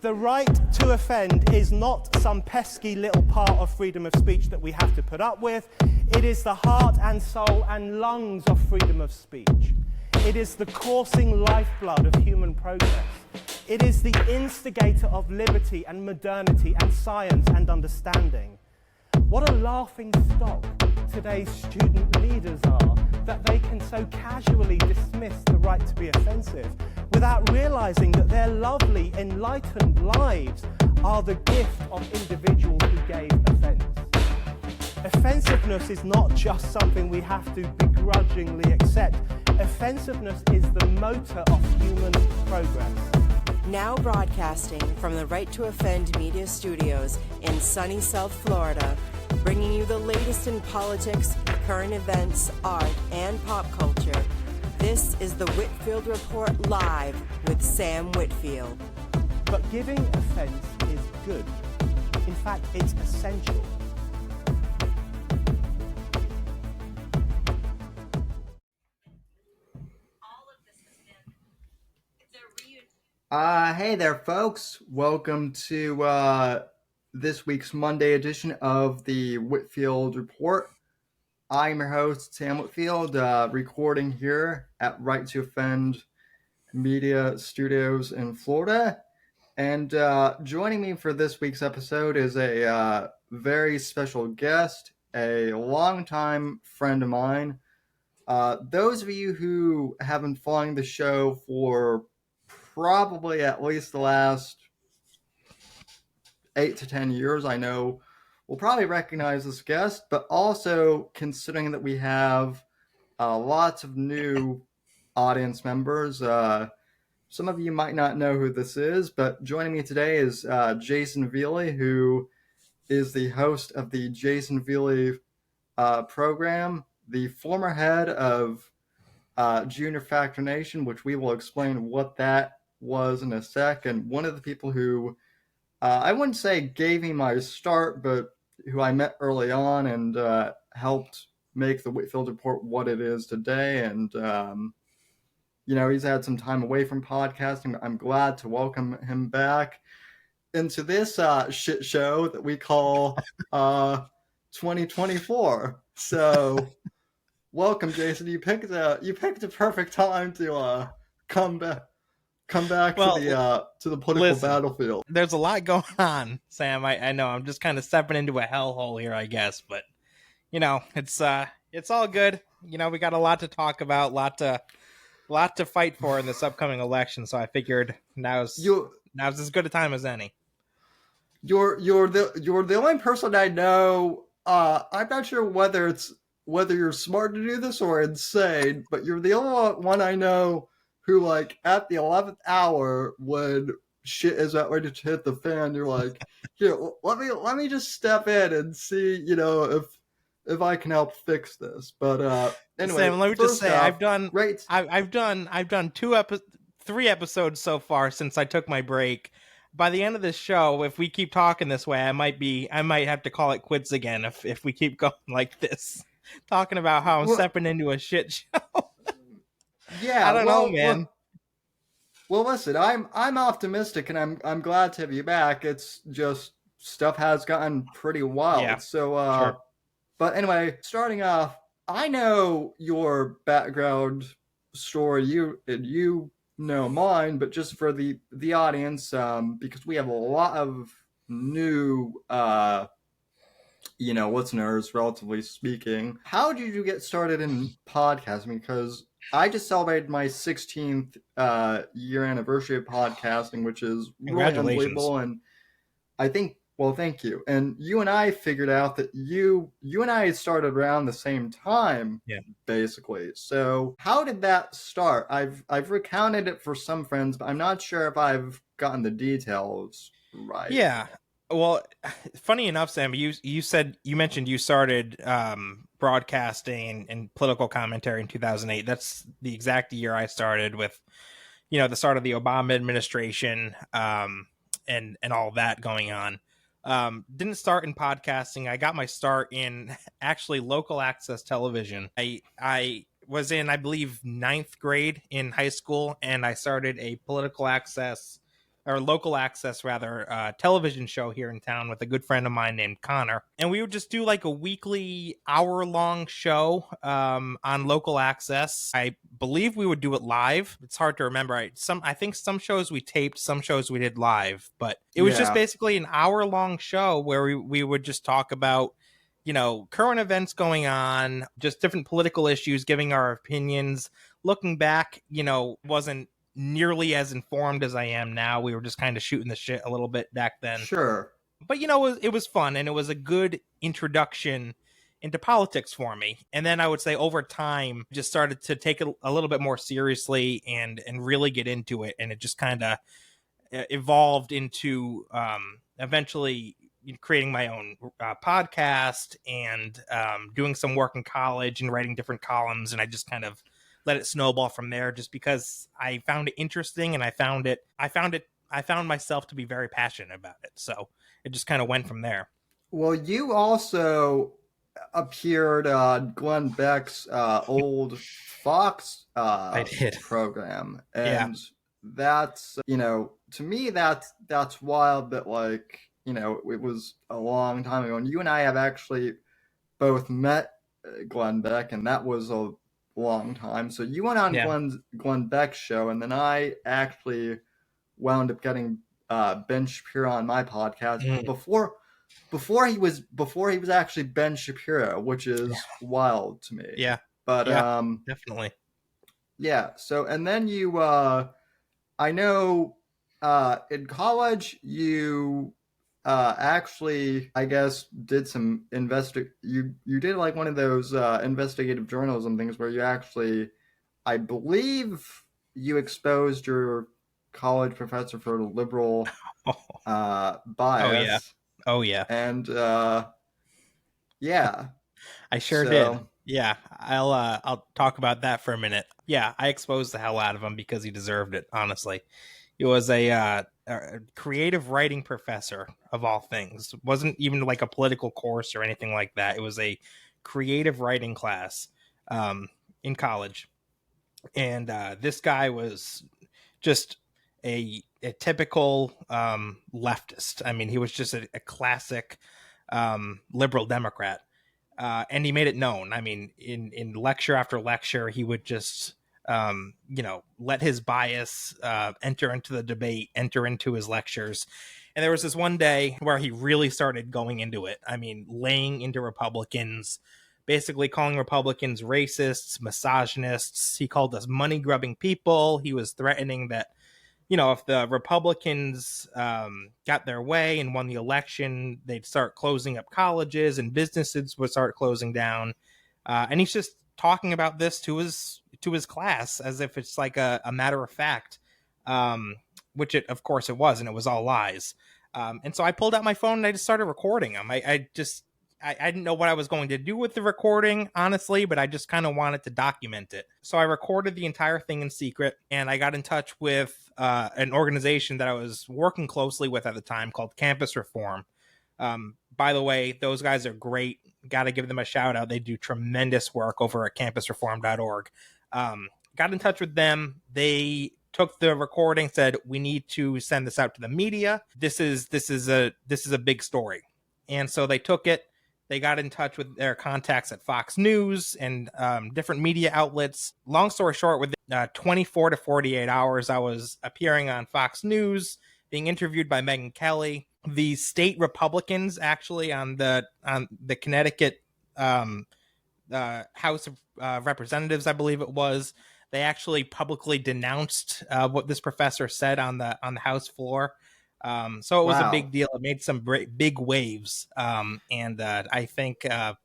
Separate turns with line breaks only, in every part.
The right to offend is not some pesky little part of freedom of speech that we have to put up with. It is the heart and soul and lungs of freedom of speech. It is the coursing lifeblood of human progress. It is the instigator of liberty and modernity and science and understanding. What a laughing stock today's student leaders are, that they can so casually dismiss the right to be offensive without realizing that their lovely, enlightened lives are the gift of individuals who gave offense. Offensiveness is not just something we have to begrudgingly accept. Offensiveness is the motor of human progress.
Now broadcasting from the Right to Offend Media Studios in sunny South Florida, bringing you the latest in politics, current events, art, and pop culture. This is the Whitfield Report Live with Sam Whitfield.
But giving offense is good. In fact, it's essential.
Hey there, folks. Welcome to this week's Monday edition of the Whitfield Report. I'm your host, Sam Whitfield, recording here at Right to Offend Media Studios in Florida. And joining me for this week's episode is a very special guest, a longtime friend of mine. Those of you who have been following the show for probably at least the last 8 to 10 years, I know, will probably recognize this guest, but also considering that we have lots of new audience members, some of you might not know who this is, but joining me today is Jayson Veley, who is the host of the Jayson Veley program, the former head of Junior Factor Nation, which we will explain what that was in a sec, and one of the people who I wouldn't say gave me my start, but who I met early on and helped make the Whitfield Report what it is today. And he's had some time away from podcasting. I'm glad to welcome him back into this shit show that we call 2024. So welcome, Jayson. You picked a perfect time to come back to the political battlefield.
There's a lot going on, Sam. I know I'm just kind of stepping into a hellhole here, I guess, but it's all good. We got a lot to talk about, lot to fight for in this upcoming election. So I figured now's as good a time as any.
You're the only person I know. I'm not sure whether you're smart to do this or insane, but you're the only one I know who, like, at the 11th hour, when shit is about ready to hit the fan, you're like, here, let me just step in and see, if I can help fix this. But anyway,
Sam, let me just say,
off,
I've done 3 episodes so far since I took my break. By the end of this show, if we keep talking this way, I might have to call it quits again if we keep going like this, talking about how I'm stepping into a shit show.
Yeah,
I don't know, man.
Well, listen, I'm optimistic, and I'm glad to have you back. It's just stuff has gotten pretty wild.
Yeah,
so,
sure.
But anyway, starting off, I know your background story. You know mine, but just for the audience, because we have a lot of new listeners, relatively speaking. How did you get started in podcasting? Because I just celebrated my 16th year anniversary of podcasting, which is really unbelievable. And I think, well, thank you. And you and I figured out that you and I started around the same time, basically. So how did that start? I've recounted it for some friends, but I'm not sure if I've gotten the details right.
Yeah. Well, funny enough, Sam, you mentioned you started broadcasting and political commentary in 2008. That's the exact year I started with, the start of the Obama administration and all that going on. Didn't start in podcasting. I got my start in actually local access television. I was in, I believe, 9th grade in high school, and I started a political access or local access rather, television show here in town with a good friend of mine named Connor, and we would just do like a weekly hour-long show on local access. I believe we would do it live. It's hard to remember. I think some shows we taped, some shows we did live, but it was just
Yeah.
basically an hour-long show where we would just talk about, you know, current events going on, just different political issues, giving our opinions. Looking back, you know, wasn't nearly as informed as I am now. We were just kind of shooting the shit a little bit back then.
Sure.
But, you know, it was fun, and it was a good introduction into politics for me. And then I would say over time, just started to take it a little bit more seriously and really get into it. And it just kind of evolved into eventually creating my own podcast and doing some work in college and writing different columns. And I just kind of let it snowball from there, just because I found it interesting, and I found myself to be very passionate about it. So it just kind of went from there.
Well, you also appeared on Glenn Beck's old Fox
I did.
program, and that's, you know, to me that's wild that, like, you know, it was a long time ago, and you and I have actually both met Glenn Beck, and that was a long time. So you went on Glenn Beck's show, and then I actually wound up getting Ben Shapiro on my podcast before he was actually Ben Shapiro, which is wild to me.
Yeah.
But
definitely.
Yeah. So, and then you I know in college you actually, I guess, did some you did like one of those investigative journalism things where you actually, I believe, you exposed your college professor for liberal bias.
Oh yeah.
And yeah,
I sure did. Yeah, I'll talk about that for a minute. Yeah, I exposed the hell out of him because he deserved it. Honestly, he was a creative writing professor of all things. It wasn't even like a political course or anything like that. It was a creative writing class in college, and this guy was just a typical leftist. I mean, he was just a classic liberal Democrat. And he made it known. I mean, in lecture after lecture, he would just, let his bias enter into the debate, enter into his lectures. And there was this one day where he really started going into it. I mean, laying into Republicans, basically calling Republicans racists, misogynists. He called us money-grubbing people. He was threatening that, you know, if the Republicans got their way and won the election, they'd start closing up colleges and businesses would start closing down. And he's just talking about this to his class as if it's like a matter of fact, which of course it was, and it was all lies. And so I pulled out my phone and I just started recording him. I didn't know what I was going to do with the recording, honestly, but I just kind of wanted to document it. So I recorded the entire thing in secret, and I got in touch with an organization that I was working closely with at the time called Campus Reform. By the way, those guys are great. Got to give them a shout out. They do tremendous work over at campusreform.org. Got in touch with them. They took the recording, said, we need to send this out to the media. This is a big story. And so they took it. They got in touch with their contacts at Fox News and different media outlets. Long story short, within 24 to 48 hours, I was appearing on Fox News, being interviewed by Megyn Kelly. The state Republicans, actually, on the Connecticut House of Representatives, I believe it was, they actually publicly denounced what this professor said on the House floor. So it was a big deal. It made some big waves. And I think, I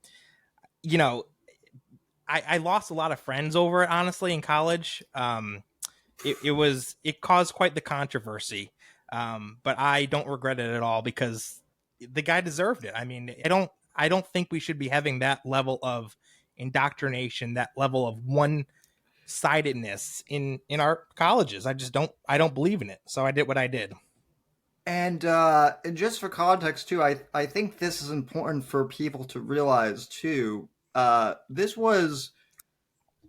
lost a lot of friends over it, honestly, in college. It caused quite the controversy. But I don't regret it at all because the guy deserved it. I mean, I don't think we should be having that level of indoctrination, that level of one-sidedness in our colleges. I don't believe in it. So I did what I did.
And just for context, too, I think this is important for people to realize, too. This was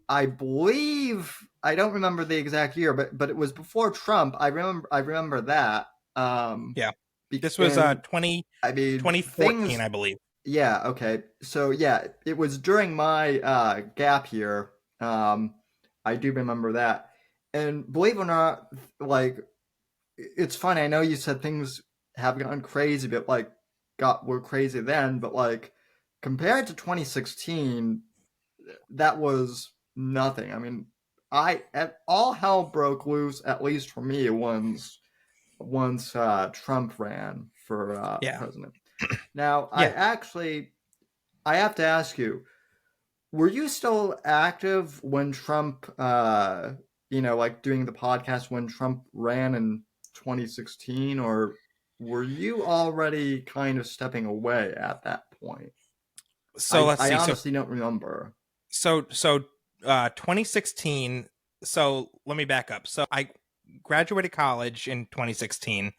I believe I don't remember the exact year, but it was before Trump. I remember that.
Yeah. This was
And
2014,
things.
I believe.
Yeah. Okay. So yeah, it was during my gap year. I do remember that. And believe it or not, like it's funny. I know you said things have gone crazy, but like were crazy then, but like compared to 2016, that was nothing. I mean, all hell broke loose, at least for me, once Trump ran for
Yeah.
president. Now,
Yeah.
I have to ask you, were you still active when Trump, like doing the podcast when Trump ran in 2016, or were you already kind of stepping away at that point?
So
I,
let's
I
see.
honestly don't remember.
So 2016. So let me back up. So I graduated college in 2016.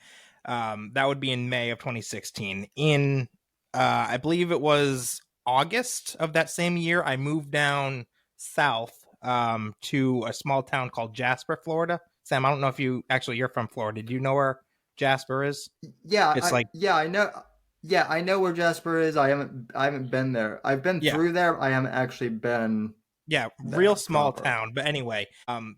That would be in May of 2016. In I believe it was August of that same year, I moved down south to a small town called Jasper, Florida. Sam, I don't know if you're from Florida. Do you know where Jasper is?
Yeah,
It's like,
I know. Yeah, I know where Jasper is. I haven't been there. I've been
yeah.
through there. I haven't actually been
Yeah, real
there
small
proper.
town. But anyway,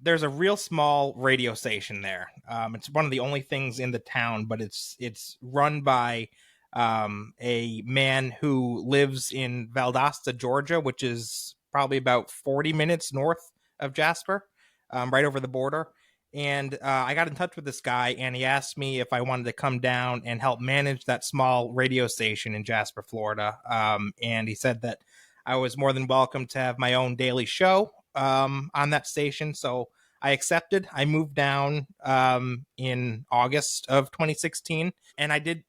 there's a real small radio station there. It's one of the only things in the town, but it's run by a man who lives in Valdosta, Georgia, which is probably about 40 minutes north of Jasper, right over the border. And I got in touch with this guy, and he asked me if I wanted to come down and help manage that small radio station in Jasper, Florida. And he said that I was more than welcome to have my own daily show on that station. So I accepted. I moved down in August of 2016, and I did.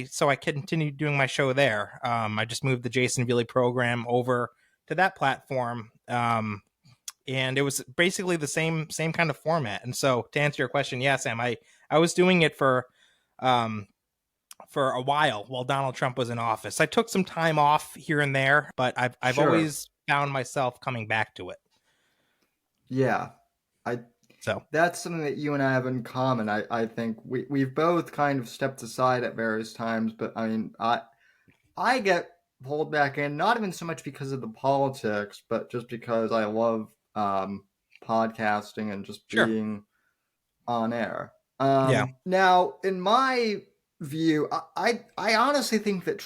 So I continued doing my show there. I just moved the Jayson Veley program over to that platform, and it was basically the same kind of format. And so to answer your question, yeah, Sam, I was doing it um, for a while Donald Trump was in office. I took some time off here and there, but I've
Sure.
always found myself coming back to it.
Yeah. I
So
That's something that you and I have in common. I think we've both kind of stepped aside at various times, but I mean, I get pulled back in, not even so much because of the politics, but just because I love podcasting and just
sure,
being on air.
yeah,
Now, in my view, I honestly think that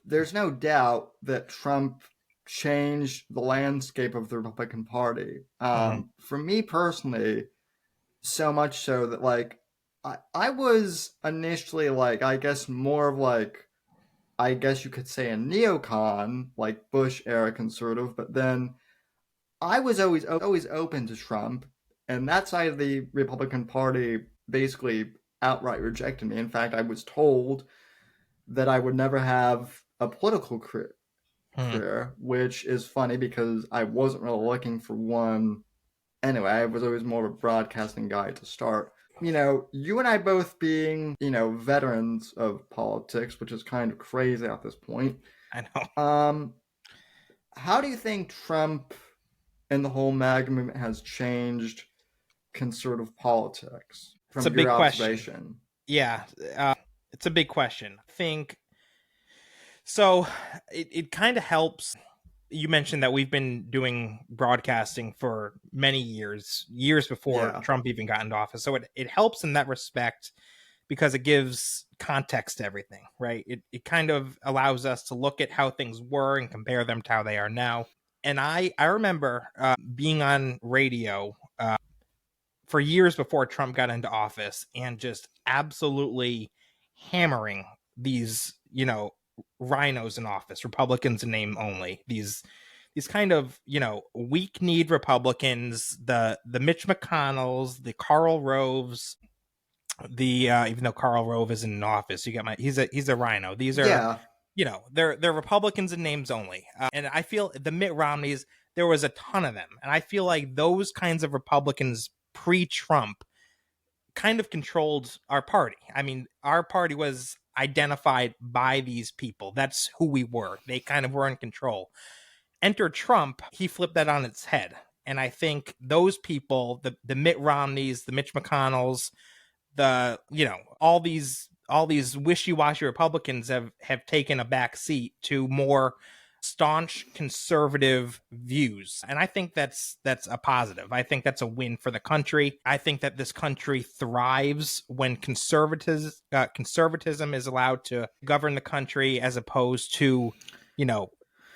there's no doubt that Trump changed the landscape of the Republican Party.
hmm
For me personally, so much so that like I was initially like I guess more of like I guess you could say a neocon, like Bush era conservative, but then I was always open to Trump, and that side of the Republican Party basically outright rejected me. In fact, I was told that I would never have a political
hmm
career, which is funny because I wasn't really looking for one. Anyway, I was always more of a broadcasting guy to start. You and I both being, veterans of politics, which is kind of crazy at this point.
I know.
Um, how do you think Trump and the whole MAGA movement has changed conservative politics
It's a
from your
big question.
observation?
Yeah, it's a big question. I think so. It kind of helps. You mentioned that we've been doing broadcasting for many years before
Yeah,
Trump even got into office. So it helps in that respect because it gives context to everything, right? It kind of allows us to look at how things were and compare them to how they are now. And I remember being on radio for years before Trump got into office and just absolutely hammering these, rhinos in office, Republicans in name only. These kind of, weak-kneed Republicans, the Mitch McConnells, the Karl Roves, the even though Karl Rove isn't in office, he's a rhino. These are,
yeah,
they're Republicans in names only. And I feel the Mitt Romneys, there was a ton of them, and I feel like those kinds of Republicans pre-Trump kind of controlled our party. I mean, our party was identified by these people. That's who we were. They kind of were in control. Enter Trump, he flipped that on its head. And I think those people, the Mitt Romneys, the Mitch McConnells, all these wishy-washy Republicans have taken a back seat to more staunch conservative views, and I think that's a positive. I think that's a win for the country. I think that this country thrives when conservatism is allowed to govern the country, as opposed to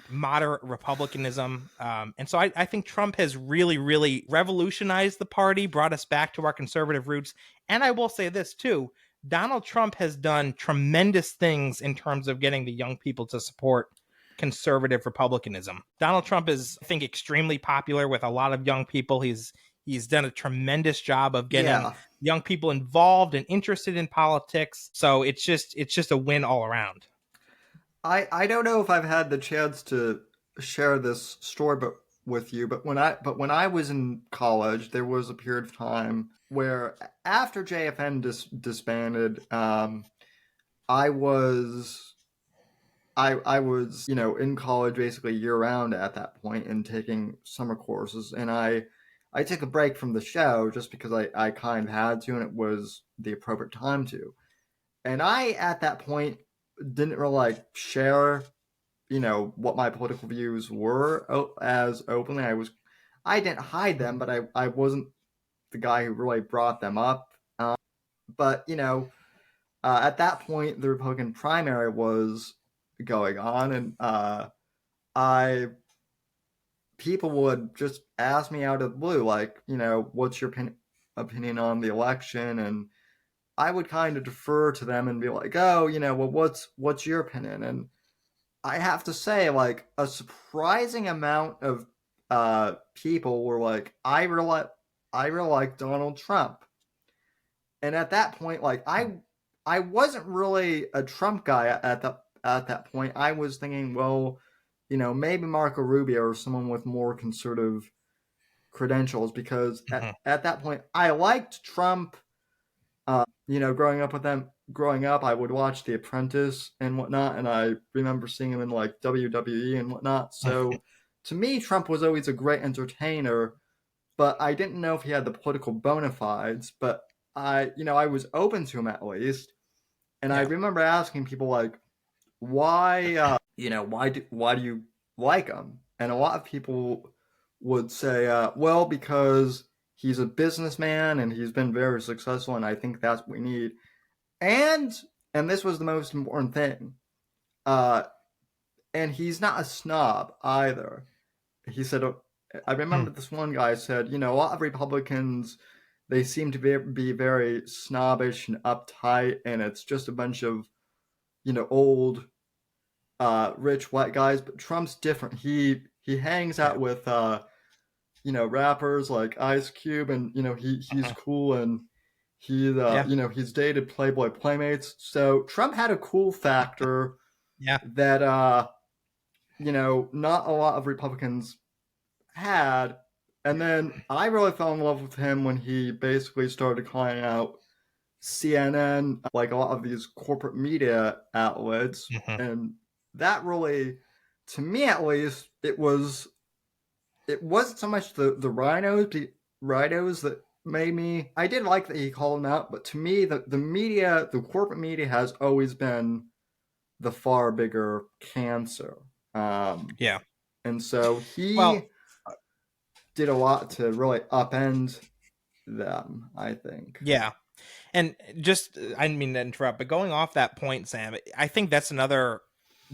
moderate republicanism. And so I think Trump has really, really revolutionized the party, brought us back to our conservative roots. And I will say this too: Donald Trump has done tremendous things in terms of getting the young people to support conservative republicanism. Donald Trump is, I think, extremely popular with a lot of young people. He's done a tremendous job of getting young people involved and interested in politics. So it's just a win all around.
I don't know if I've had the chance to share this story with you, but when I was in college, there was a period of time where after JFN disbanded, I was in college basically year round at that point and taking summer courses, and I took a break from the show just because I kind of had to, and it was the appropriate time to. And I at that point didn't really share what my political views were as openly. I didn't hide them, but I wasn't the guy who really brought them up. But at that point, the Republican primary was going on, and people would just ask me out of the blue, like, what's your opinion on the election? And I would kind of defer to them and be like, oh, well, what's your opinion? And I have to say, like, a surprising amount of people were like, I really like Donald Trump. And at that point, like, I wasn't really a Trump guy at that point. I was thinking, well, maybe Marco Rubio or someone with more conservative credentials, because at that point, I liked Trump. Growing up, I would watch The Apprentice and whatnot, and I remember seeing him in like WWE and whatnot. So to me, Trump was always a great entertainer, but I didn't know if he had the political bona fides. But I was open to him at least, and I remember asking people like, why do you like him? And a lot of people would say, well, because he's a businessman and he's been very successful, and I think that's what we need. And this was the most important thing. And he's not a snob either. He said, I remember this one guy said, a lot of Republicans, they seem to be very snobbish and uptight, and it's just a bunch of, old, rich white guys. But Trump's different. He hangs out with, rappers like Ice Cube, and he's cool, and he's dated Playboy playmates. So Trump had a cool factor that not a lot of Republicans had. And then I really fell in love with him when he basically started calling out CNN, like a lot of these corporate media outlets, and that really, to me at least, it wasn't so much the rhinos that made me. I did like that he called them out, but to me, the media, the corporate media, has always been the far bigger cancer. And so he did a lot to really upend them, I think.
Yeah. And just, I didn't mean to interrupt, but going off that point, Sam, I think that's another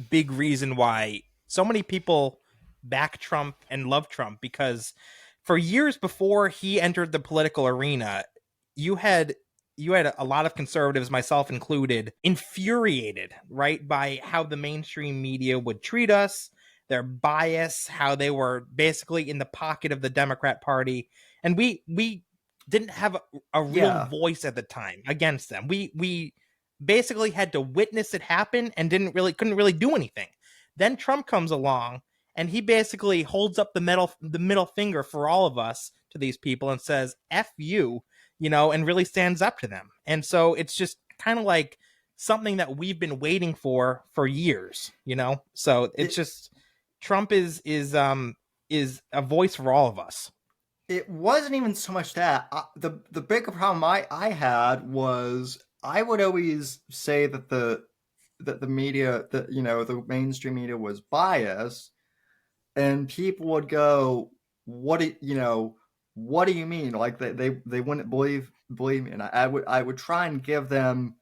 big reason why so many people back Trump and love Trump, because for years before he entered the political arena, you had a lot of conservatives, myself included, infuriated, right, by how the mainstream media would treat us, their bias, how they were basically in the pocket of the Democrat Party. And we didn't have a real voice at the time against them. We basically had to witness it happen and couldn't really do anything. Then Trump comes along and he basically holds up the middle finger for all of us to these people and says, F you, and really stands up to them. And so it's just kind of like something that we've been waiting for years, So it's just, Trump is a voice for all of us.
It wasn't even so much that. The bigger problem I had was I would always say that the media, that the mainstream media was biased, and people would go, what do you mean? Like they wouldn't believe me, and I would try and give them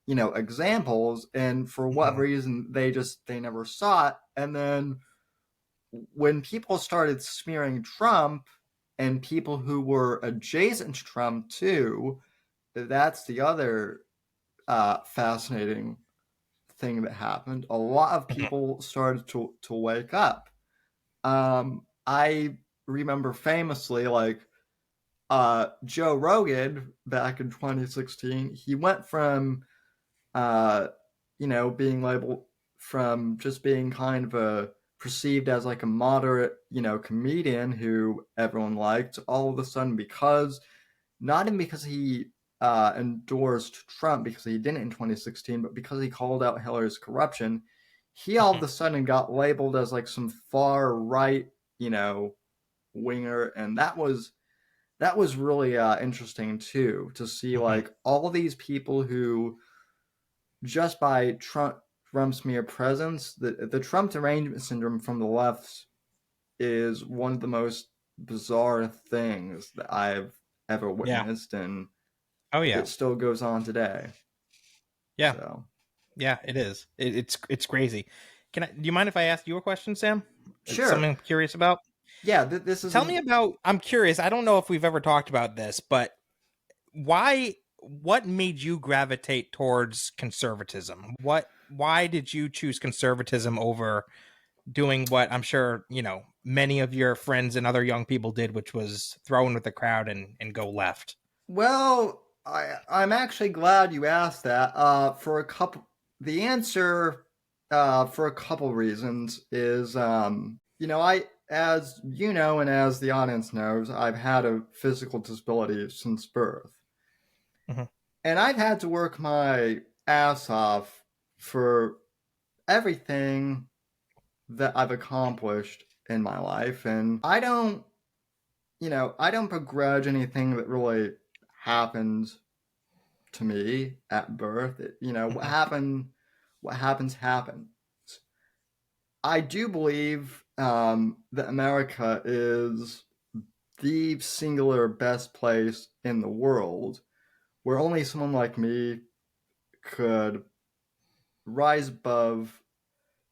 examples, and for whatever reason they never saw it. And then when people started smearing Trump and people who were adjacent to Trump too, that's the other fascinating thing that happened. A lot of people started to wake up. I remember famously, like, Joe Rogan back in 2016, he went from being labeled, from just being kind of a perceived as like a moderate, comedian who everyone liked, all of a sudden, because not even because he endorsed Trump, because he didn't in 2016, but because he called out Hillary's corruption, he all of a sudden got labeled as like some far right, winger, and that was really interesting too, to see like all these people who, just by Trump's mere presence, the Trump derangement syndrome from the left is one of the most bizarre things that I've ever witnessed, and it still goes on today.
Yeah,
so.
Yeah, it is. It's crazy. Do you mind if I ask you a question, Sam?
Sure.
Something I'm curious about.
Yeah, this is.
Tell me about. I'm curious. I don't know if we've ever talked about this, but what made you gravitate towards conservatism? Why did you choose conservatism over doing what I'm sure, many of your friends and other young people did, which was throw in with the crowd and go left?
Well, I'm actually glad you asked that. The answer for a couple reasons is, as you know, and as the audience knows, I've had a physical disability since birth. And I've had to work my ass off for everything that I've accomplished in my life. And I don't begrudge anything that really happened to me at birth. What happens happens. I do believe that America is the singular best place in the world where only someone like me could rise above,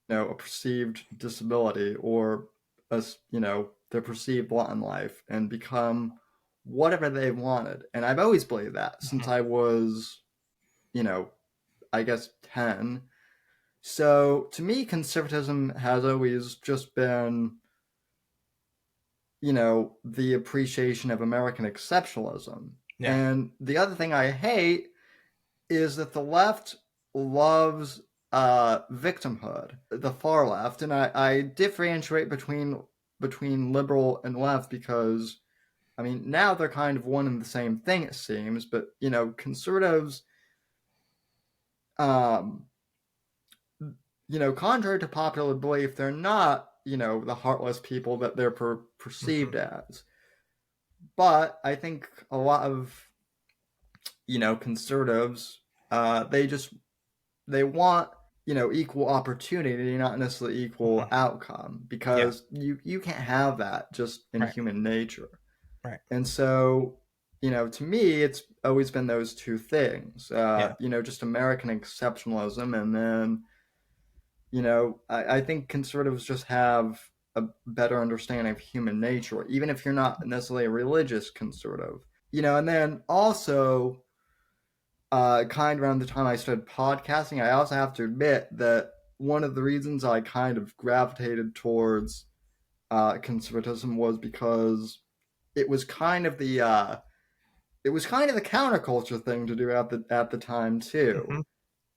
a perceived disability or their perceived lot in life and become whatever they wanted. And I've always believed that since I was, I guess 10. So to me, conservatism has always just been, the appreciation of American exceptionalism. Yeah. And the other thing I hate is that the left loves victimhood, the far left, and I differentiate between liberal and left because, now they're kind of one and the same thing, it seems. But conservatives, contrary to popular belief, they're not the heartless people that they're perceived as. But I think a lot of conservatives, they want equal opportunity, not necessarily equal outcome, because you can't have that just in human nature.
Right.
And so to me, it's always been those two things. Just American exceptionalism, and then I think conservatives just have a better understanding of human nature, even if you're not necessarily a religious conservative. And then also, kind of around the time I started podcasting, I also have to admit that one of the reasons I kind of gravitated towards conservatism was because it was kind of the counterculture thing to do at the time too.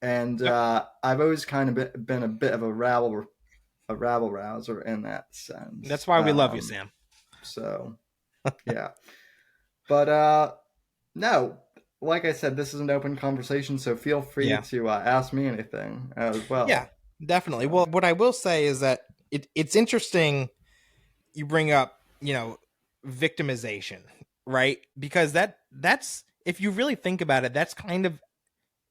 And I've always kind of been a bit of a rabble rouser in that sense.
That's why we love you, Sam.
So, yeah. But no, like I said, this is an open conversation, so feel free to ask me anything as well.
Yeah, definitely. Well, what I will say is that it's interesting you bring up, victimization, right? Because that's if you really think about it, that's kind of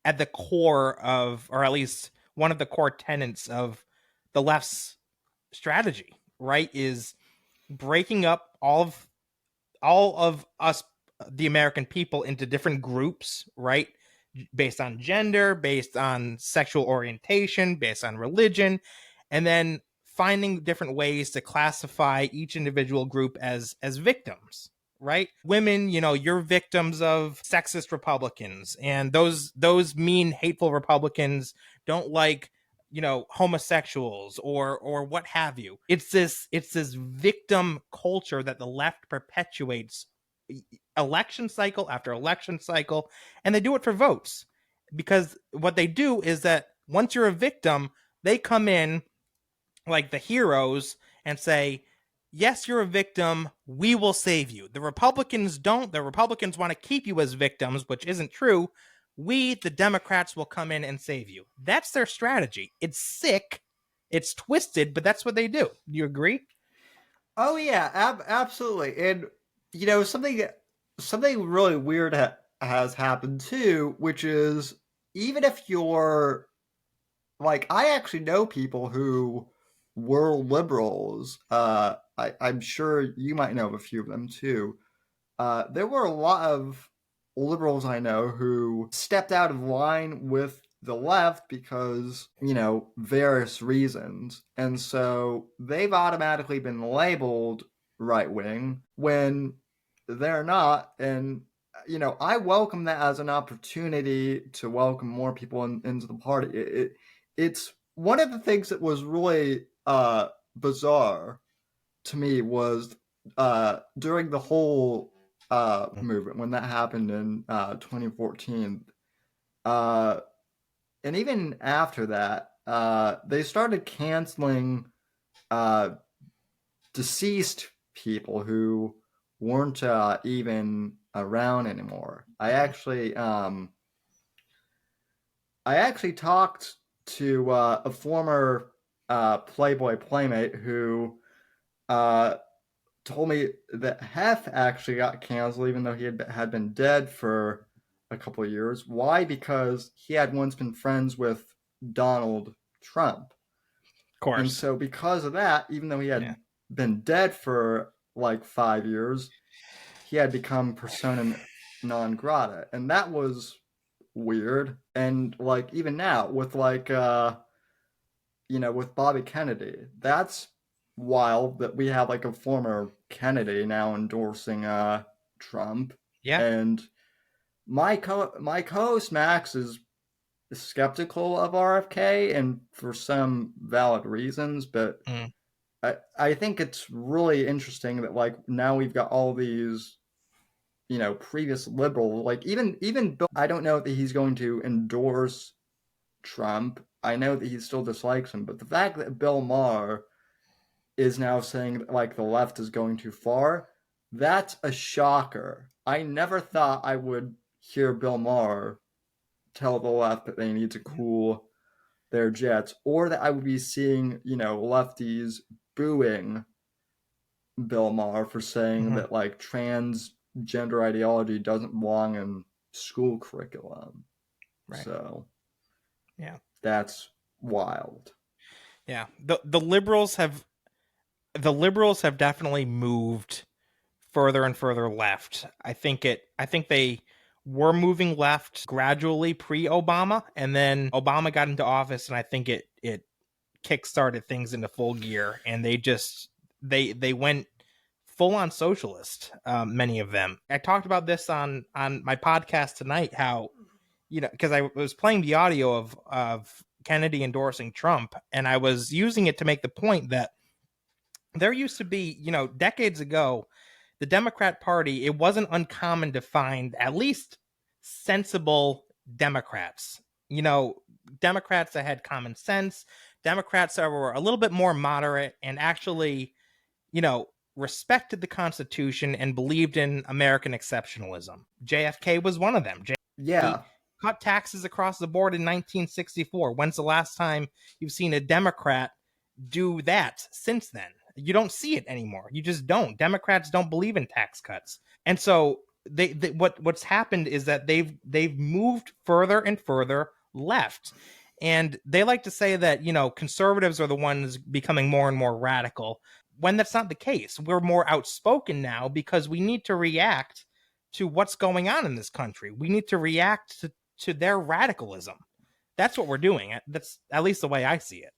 at the core of, or at least one of the core tenets of the left's strategy, right? Is breaking up all of us, the American people, into different groups, right? Based on gender, based on sexual orientation, based on religion, and then finding different ways to classify each individual group as victims, right? Women, you're victims of sexist Republicans, and those mean, hateful Republicans don't like homosexuals or what have you. It's this victim culture that the left perpetuates election cycle after election cycle, and they do it for votes, because what they do is that once you're a victim, they come in like the heroes and say, yes, you're a victim, we will save you. The Republicans don't. The Republicans want to keep you as victims, which isn't true. We, the Democrats, will come in and save you. That's their strategy. It's sick, it's twisted, but that's what they do. Do you agree?
Oh yeah, absolutely. And something really weird has happened too, which is, even if you're like, I actually know people who were liberals. I'm sure you might know of a few of them too. There were a lot of liberals I know who stepped out of line with the left because, various reasons. And so they've automatically been labeled right wing when they're not. And, I welcome that as an opportunity to welcome more people into the party. It's one of the things that was really bizarre to me was during the whole movement when that happened in 2014, and even after that, they started canceling deceased people who weren't even around anymore. I actually talked to a former Playboy playmate who told me that Hef actually got canceled even though he had been dead for a couple of years. Why? Because he had once been friends with Donald Trump.
Of course.
And so because of that, even though he had been dead for like 5 years, he had become persona non grata. And that was weird. And like even now with with Bobby Kennedy, that's wild that we have like a former Kennedy now endorsing Trump.
Yeah.
And my co-host Max is skeptical of RFK, and for some valid reasons, but I think it's really interesting that like now we've got all these previous liberal, like even Bill, I don't know that he's going to endorse Trump. I know that he still dislikes him, but the fact that Bill Maher is now saying that, like, the left is going too far, that's a shocker. I never thought I would hear Bill Maher tell the left that they need to cool their jets, or that I would be seeing, lefties booing Bill Maher for saying that like transgender ideology doesn't belong in school curriculum. Right. So
yeah,
that's wild.
Yeah. The liberals have definitely moved further and further left. I think they were moving left gradually pre-Obama, and then Obama got into office, and I think it kickstarted things into full gear, and they went full on socialist. Many of them. I talked about this on my podcast tonight, how because I was playing the audio of Kennedy endorsing Trump, and I was using it to make the point that there used to be, decades ago, the Democrat Party, it wasn't uncommon to find at least sensible Democrats. Democrats that had common sense, Democrats that were a little bit more moderate and actually, respected the Constitution and believed in American exceptionalism. JFK was one of them.
Yeah.
Cut taxes across the board in 1964. When's the last time you've seen a Democrat do that since then? You don't see it anymore. You just don't. Democrats don't believe in tax cuts. And so what's happened is that they've moved further and further left. And they like to say that, conservatives are the ones becoming more and more radical, when that's not the case. We're more outspoken now because we need to react to what's going on in this country. We need to react to their radicalism. That's what we're doing. That's at least the way I see it.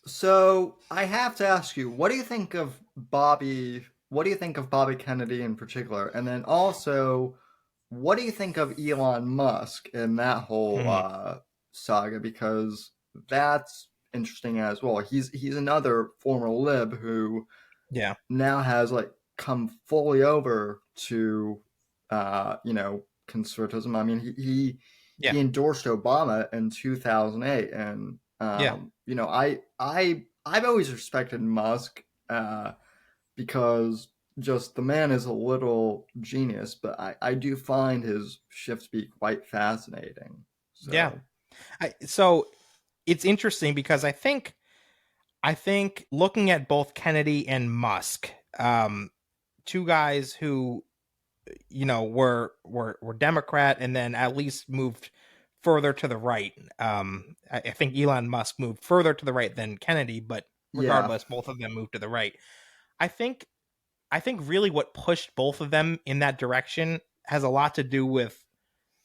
So I have to ask you, what do you think of Bobby Kennedy in particular? And then also, what do you think of Elon Musk and that whole saga? Because that's interesting as well. He's another former lib who now has come fully over to conservatism. I mean, he endorsed Obama in 2008, and I've always respected Musk because just the man is a little genius, but I do find his shifts be quite fascinating.
So it's interesting because I think looking at both Kennedy and Musk, two guys who were Democrat and then at least moved further to the right. I think Elon Musk moved further to the right than Kennedy, but regardless, both of them moved to the right. I think really what pushed both of them in that direction has a lot to do with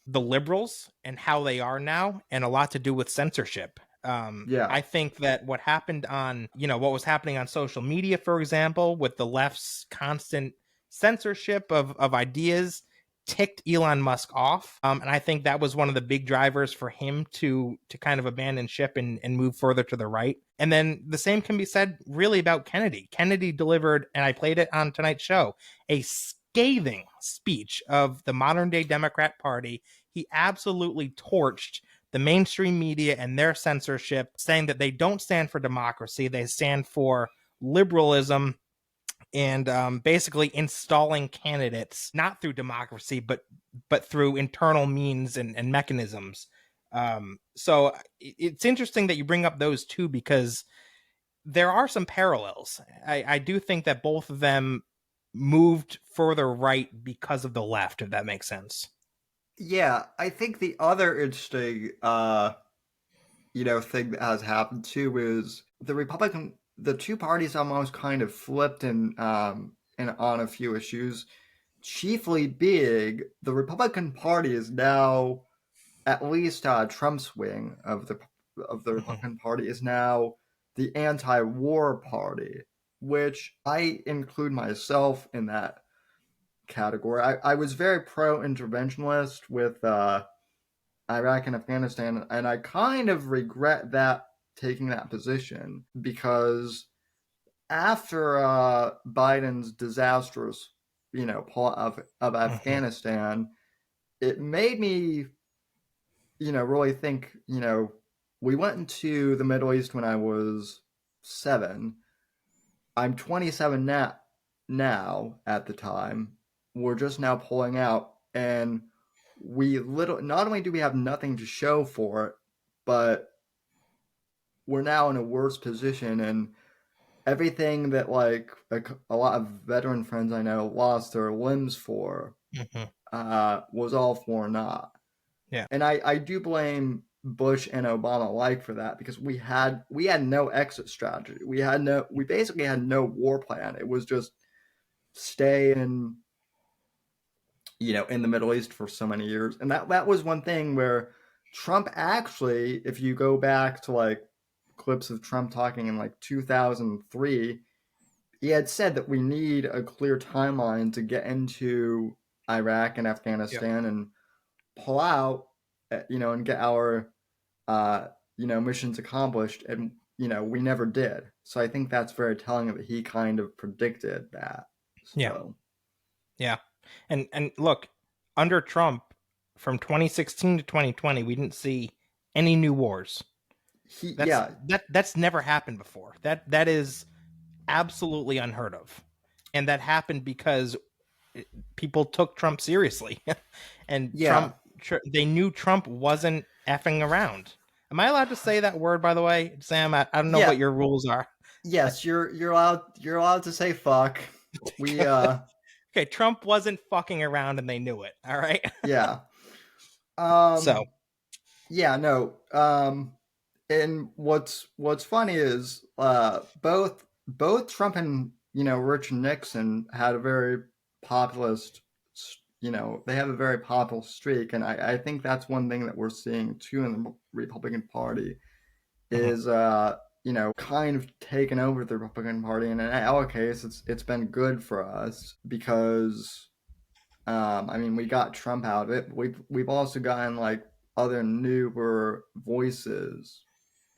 the liberals and how they are now, and a lot to do with censorship. I think that what happened on, what was happening on social media, for example, with the left's constant censorship of ideas, ticked Elon Musk off. And I think that was one of the big drivers for him to kind of abandon ship and move further to the right. And then the same can be said really about Kennedy. Kennedy delivered, and I played it on tonight's show, a scathing speech of the modern day Democrat Party. He absolutely torched the mainstream media and their censorship, saying that they don't stand for democracy. They stand for liberalism, and basically installing candidates not through democracy, but through internal means and mechanisms. So it's interesting that you bring up those two, because there are some parallels. I do think that both of them moved further right because of the left, if that makes sense.
Yeah, I think the other interesting, thing that has happened too is the two parties almost kind of flipped in on a few issues. Chiefly being the Republican Party is now, at least Trump's wing of the Republican Party is now the anti-war party, which I include myself in that category. I was very pro-interventionist with Iraq and Afghanistan, and I kind of regret taking that position, because after Biden's disastrous, pull of Afghanistan, it made me, really think, we went into the Middle East when I was 7. I'm 27 now at the time. We're just now pulling out, and not only do we have nothing to show for it, but we're now in a worse position, and everything that a lot of veteran friends I know lost their limbs for was all for naught.
Yeah.
And I do blame Bush and Obama for that, because we had no exit strategy. We basically had no war plan. It was just stay in the Middle East for so many years. And that was one thing where Trump actually, if you go back to clips of Trump talking in 2003, he had said that we need a clear timeline to get into Iraq and Afghanistan and pull out, and get our, missions accomplished. And, we never did. So I think that's very telling that he kind of predicted that. So.
Yeah. And look, under Trump, from 2016 to 2020, we didn't see any new wars. That's never happened before. That is absolutely unheard of, and that happened because people took Trump seriously, and they knew Trump wasn't effing around. Am I allowed to say that word, by the way, Sam? I don't know what your rules are.
Yes, you're allowed to say fuck. We
Okay, Trump wasn't fucking around and they knew it. All right.
yeah.
So
Yeah, no. And what's funny is both Trump and Richard Nixon had a very populist, they have a very populist streak, and I think that's one thing that we're seeing too in the Republican Party is kind of taken over the Republican Party, and in our case, it's been good for us because I mean, we got Trump out of it. We've also gotten like other newer voices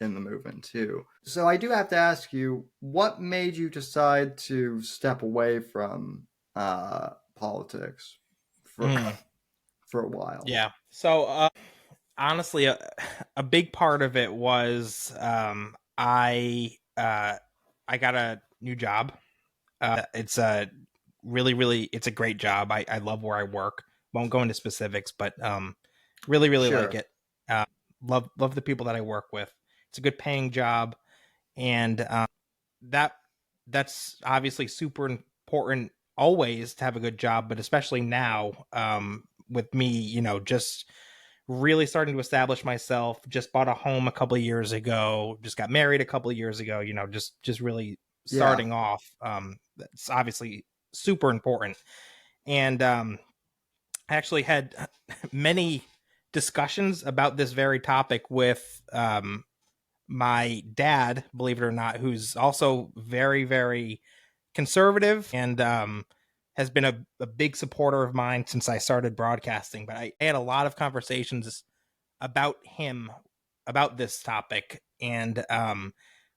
in the movement too. So I do have to ask you, what made you decide to step away from politics for for a while?
yeah. So honestly, a big part of it was I got a new job. It's a it's a great job. I love where I work. Won't go into specifics, but really
Sure.
like it. Love the people that I work with. It's a good paying job, and that's obviously super important always to have a good job, but especially now with me, just really starting to establish myself. Just bought a home a couple of years ago. Just got married a couple of years ago. Just really
Yeah.
starting off. That's obviously super important. And I actually had many discussions about this very topic with my dad, believe it or not, who's also very, very conservative and has been a big supporter of mine since I started broadcasting. But I had a lot of conversations about him, about this topic. And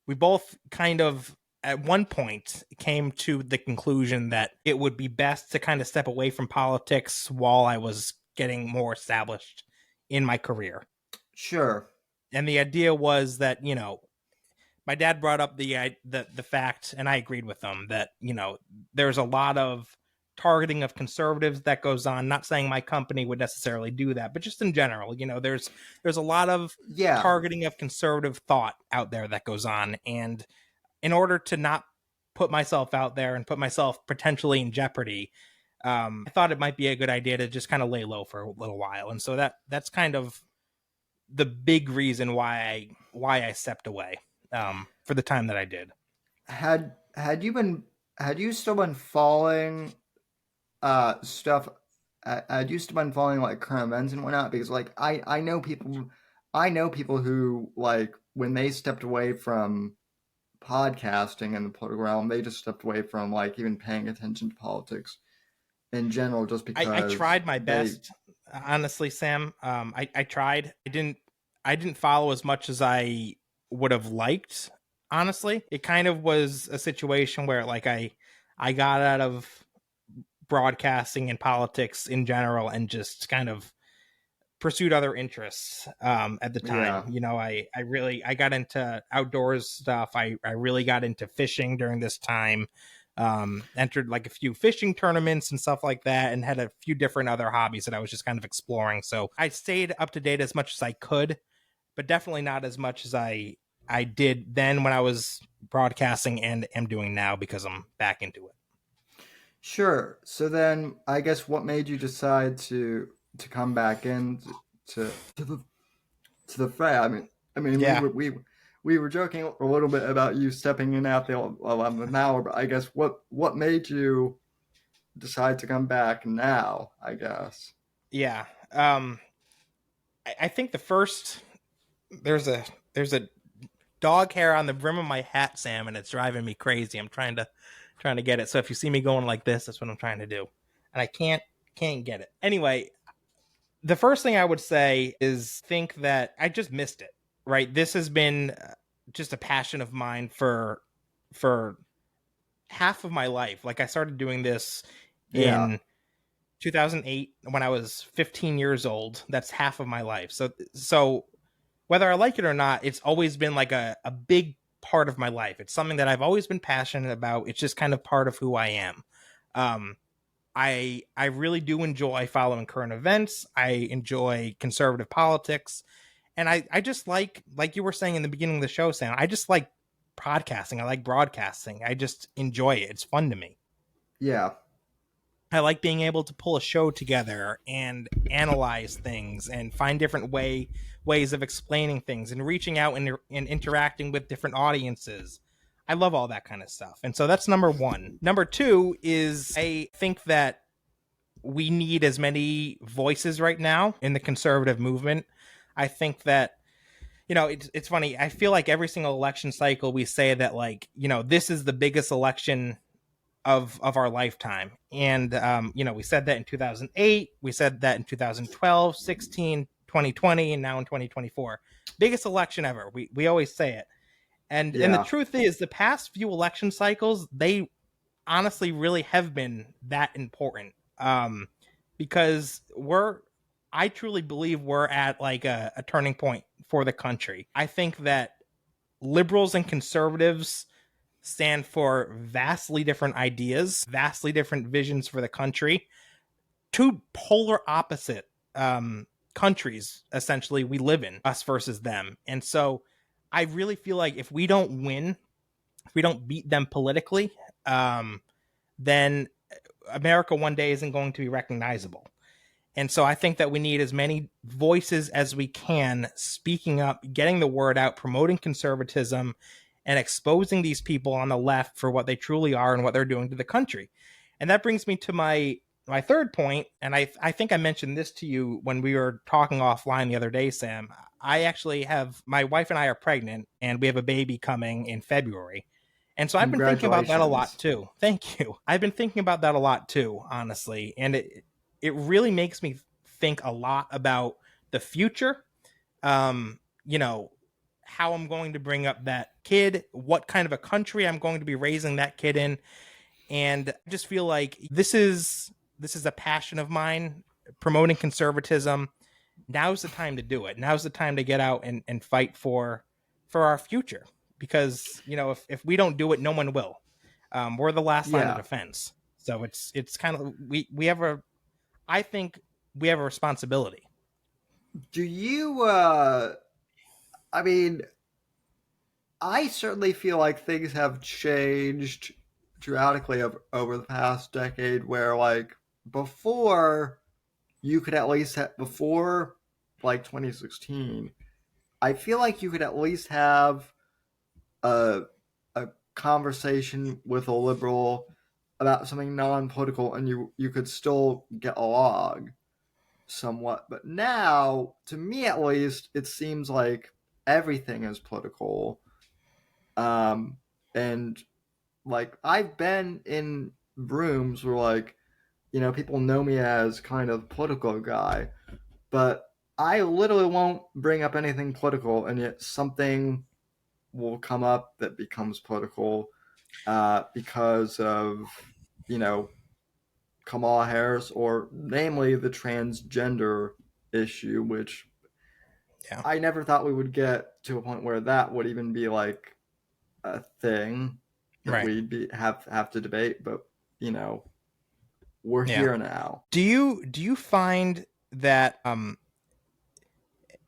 we both kind of, at one point, came to the conclusion that it would be best to kind of step away from politics while I was getting more established in my career.
Sure.
And the idea was that, my dad brought up the fact, and I agreed with him, that, there's a lot of targeting of conservatives that goes on. Not saying my company would necessarily do that, but just in general, there's a lot of targeting of conservative thought out there that goes on. And in order to not put myself out there and put myself potentially in jeopardy, I thought it might be a good idea to just kind of lay low for a little while. And so that's kind of the big reason why I stepped away for the time that I did.
Had you still been following stuff? Had you still been following like current events and whatnot? Because like I know people who, like, when they stepped away from podcasting and the political realm, they just stepped away from like even paying attention to politics in general, just because
I tried my best. Honestly, Sam, I tried. I didn't follow as much as I would have liked. Honestly, it kind of was a situation where like I got out of broadcasting and politics in general and just kind of pursued other interests at the time. I got into outdoors stuff. I really got into fishing during this time. Entered like a few fishing tournaments and stuff like that, and had a few different other hobbies that I was just kind of exploring. So I stayed up to date as much as I could, but definitely not as much as I did then when I was broadcasting and am doing now, because I'm back into it.
Sure. So then, I guess what made you decide to come back in to the fray? I mean,
Yeah.
we were joking a little bit about you stepping in at the 11th hour, but I guess what made you decide to come back now, I guess?
Yeah. I think the first, there's a dog hair on the brim of my hat, Sam, and it's driving me crazy. I'm trying to get it. So if you see me going like this, that's what I'm trying to do. And I can't get it. Anyway, the first thing I would say is think that I just missed it, right? This has been just a passion of mine for half of my life. Like, I started doing this in 2008 when I was 15 years old. That's half of my life. So whether I like it or not, it's always been like a big part of my life. It's something that I've always been passionate about. It's just kind of part of who I am. I really do enjoy following current events. I enjoy conservative politics. And I just like you were saying in the beginning of the show, Sam, I just like podcasting. I like broadcasting. I just enjoy it. It's fun to me.
Yeah.
I like being able to pull a show together and analyze things and find different ways of explaining things and reaching out and interacting with different audiences. I love all that kind of stuff. And so that's number one. Number two is I think that we need as many voices right now in the conservative movement. I think that, it's funny. I feel like every single election cycle we say that, like, this is the biggest election of our lifetime. And, we said that in 2008, we said that in 2012, 16, 2020, and now in 2024. Biggest election ever. We always say it. And the truth is, the past few election cycles, they honestly really have been that important. Because I truly believe we're at like a turning point for the country. I think that liberals and conservatives stand for vastly different ideas, vastly different visions for the country. Two polar opposite countries, essentially, we live in, us versus them. And so I really feel like if we don't win, if we don't beat them politically, then America one day isn't going to be recognizable. And so I think that we need as many voices as we can speaking up, getting the word out, promoting conservatism, and exposing these people on the left for what they truly are and what they're doing to the country. And that brings me to my third point. And I think I mentioned this to you when we were talking offline the other day, Sam. I actually my wife and I are pregnant, and we have a baby coming in February. And so I've been thinking about that a lot too. Thank you. I've been thinking about that a lot too, honestly. And it really makes me think a lot about the future. How I'm going to bring up that kid, what kind of a country I'm going to be raising that kid in. And I just feel like this is a passion of mine, promoting conservatism. Now's the time to do it. Now's the time to get out and fight for our future. Because, if we don't do it, no one will. We're the last line of defense. So it's kind of, I think we have a responsibility.
Do you, I certainly feel like things have changed dramatically over the past decade, where like before you could at least before like 2016, I feel like you could at least have a conversation with a liberal about something non-political and you could still get along somewhat. But now, to me at least, it seems like everything is political. And like I've been in rooms where like, people know me as kind of political guy, but I literally won't bring up anything political, and yet something will come up that becomes political because of, Kamala Harris, or namely the transgender issue, which I never thought we would get to a point where that would even be like a thing that we'd have to debate. But we're here now.
Do you find that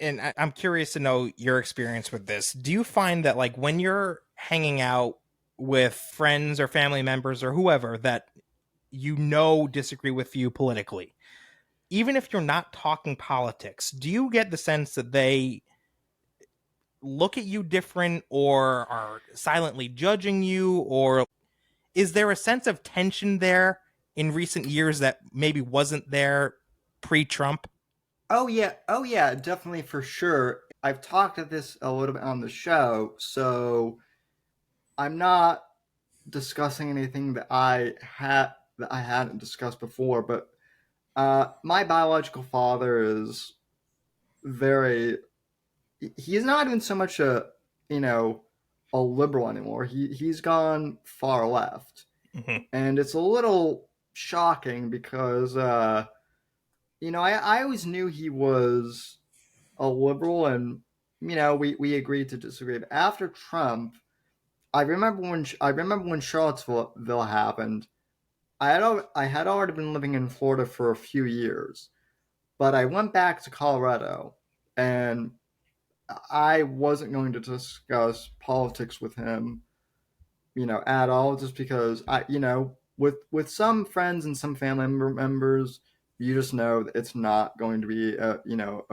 and I'm curious to know your experience with this. Do you find that like when you're hanging out with friends or family members or whoever that disagree with you politically, even if you're not talking politics, do you get the sense that they look at you different or are silently judging you? Or is there a sense of tension there in recent years that maybe wasn't there pre-Trump?
Oh yeah, definitely, for sure. I've talked about this a little bit on the show, so I'm not discussing anything that I hadn't discussed before. But my biological father is he's not even so much a liberal anymore. He's gone far left, and it's a little shocking because I always knew he was a liberal, and we agreed to disagree. But after Trump, I remember when Charlottesville happened. I had already been living in Florida for a few years, but I went back to Colorado, and I wasn't going to discuss politics with him, at all, just because with some friends and some family members, you just know that it's not going to be a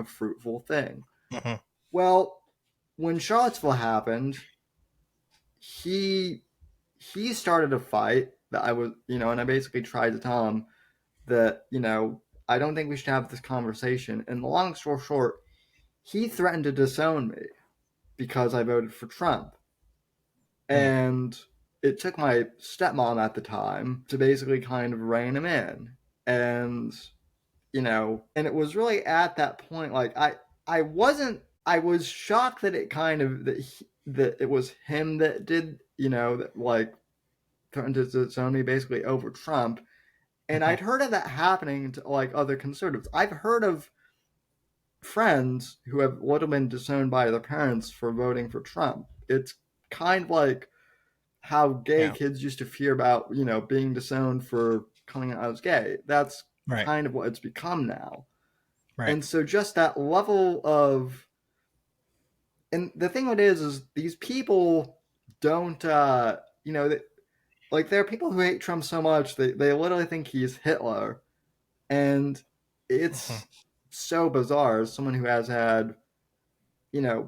fruitful thing.
Mm-hmm.
Well, when Charlottesville happened, he started a fight that I was, and I basically tried to tell him that, I don't think we should have this conversation. And the long story short, he threatened to disown me because I voted for Trump. And it took my stepmom at the time to basically kind of rein him in. And, and it was really at that point, like, I was shocked that it kind of, that it was him that did, that, like, threatened to disown me basically over Trump. And I'd heard of that happening to, like, other conservatives. I've heard of friends who have literally been disowned by their parents for voting for Trump. It's kind of like how gay kids used to fear about, being disowned for coming out as gay. That's kind of what it's become now. Right. And so just that level of, and the thing it is these people don't, like, there are people who hate Trump so much, they literally think he's Hitler. And it's so bizarre, as someone who has had,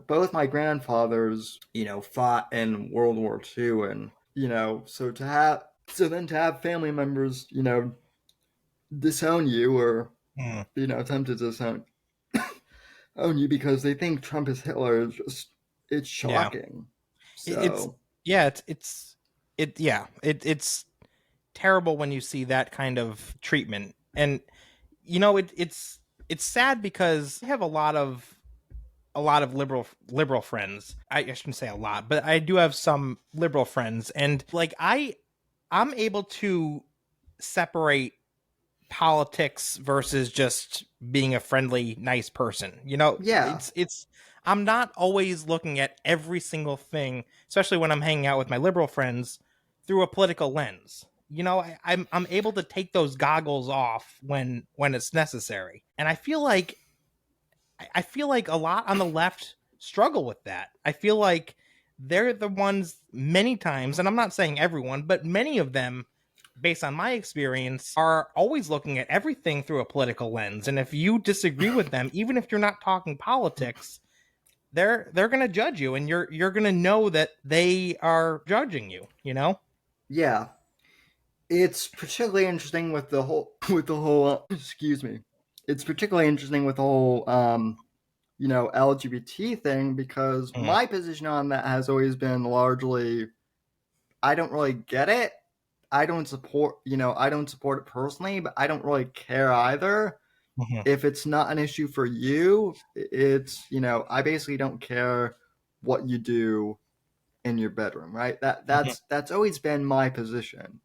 both my grandfathers, fought in World War II. And, so then to have family members, disown you or, attempt to disown own you because they think Trump is Hitler is just, it's shocking.
It's terrible when you see that kind of treatment. And it's sad because I have a lot of liberal friends. I shouldn't say a lot, but I do have some liberal friends, and like I'm able to separate politics versus just being a friendly, nice person. It's I'm not always looking at every single thing, especially when I'm hanging out with my liberal friends, through a political lens. I'm able to take those goggles off when it's necessary. And I feel like a lot on the left struggle with that. I feel like they're the ones many times, and I'm not saying everyone, but many of them, based on my experience, are always looking at everything through a political lens. And if you disagree with them, even if you're not talking politics, they're going to judge you, and you're going to know that they are judging you,
Yeah. It's particularly interesting with the whole excuse me. It's particularly interesting with the whole LGBT thing, because my position on that has always been largely, I don't really get it. I don't support it personally, but I don't really care either. If it's not an issue for you, it's, I basically don't care what you do in your bedroom, right? That's always been my position.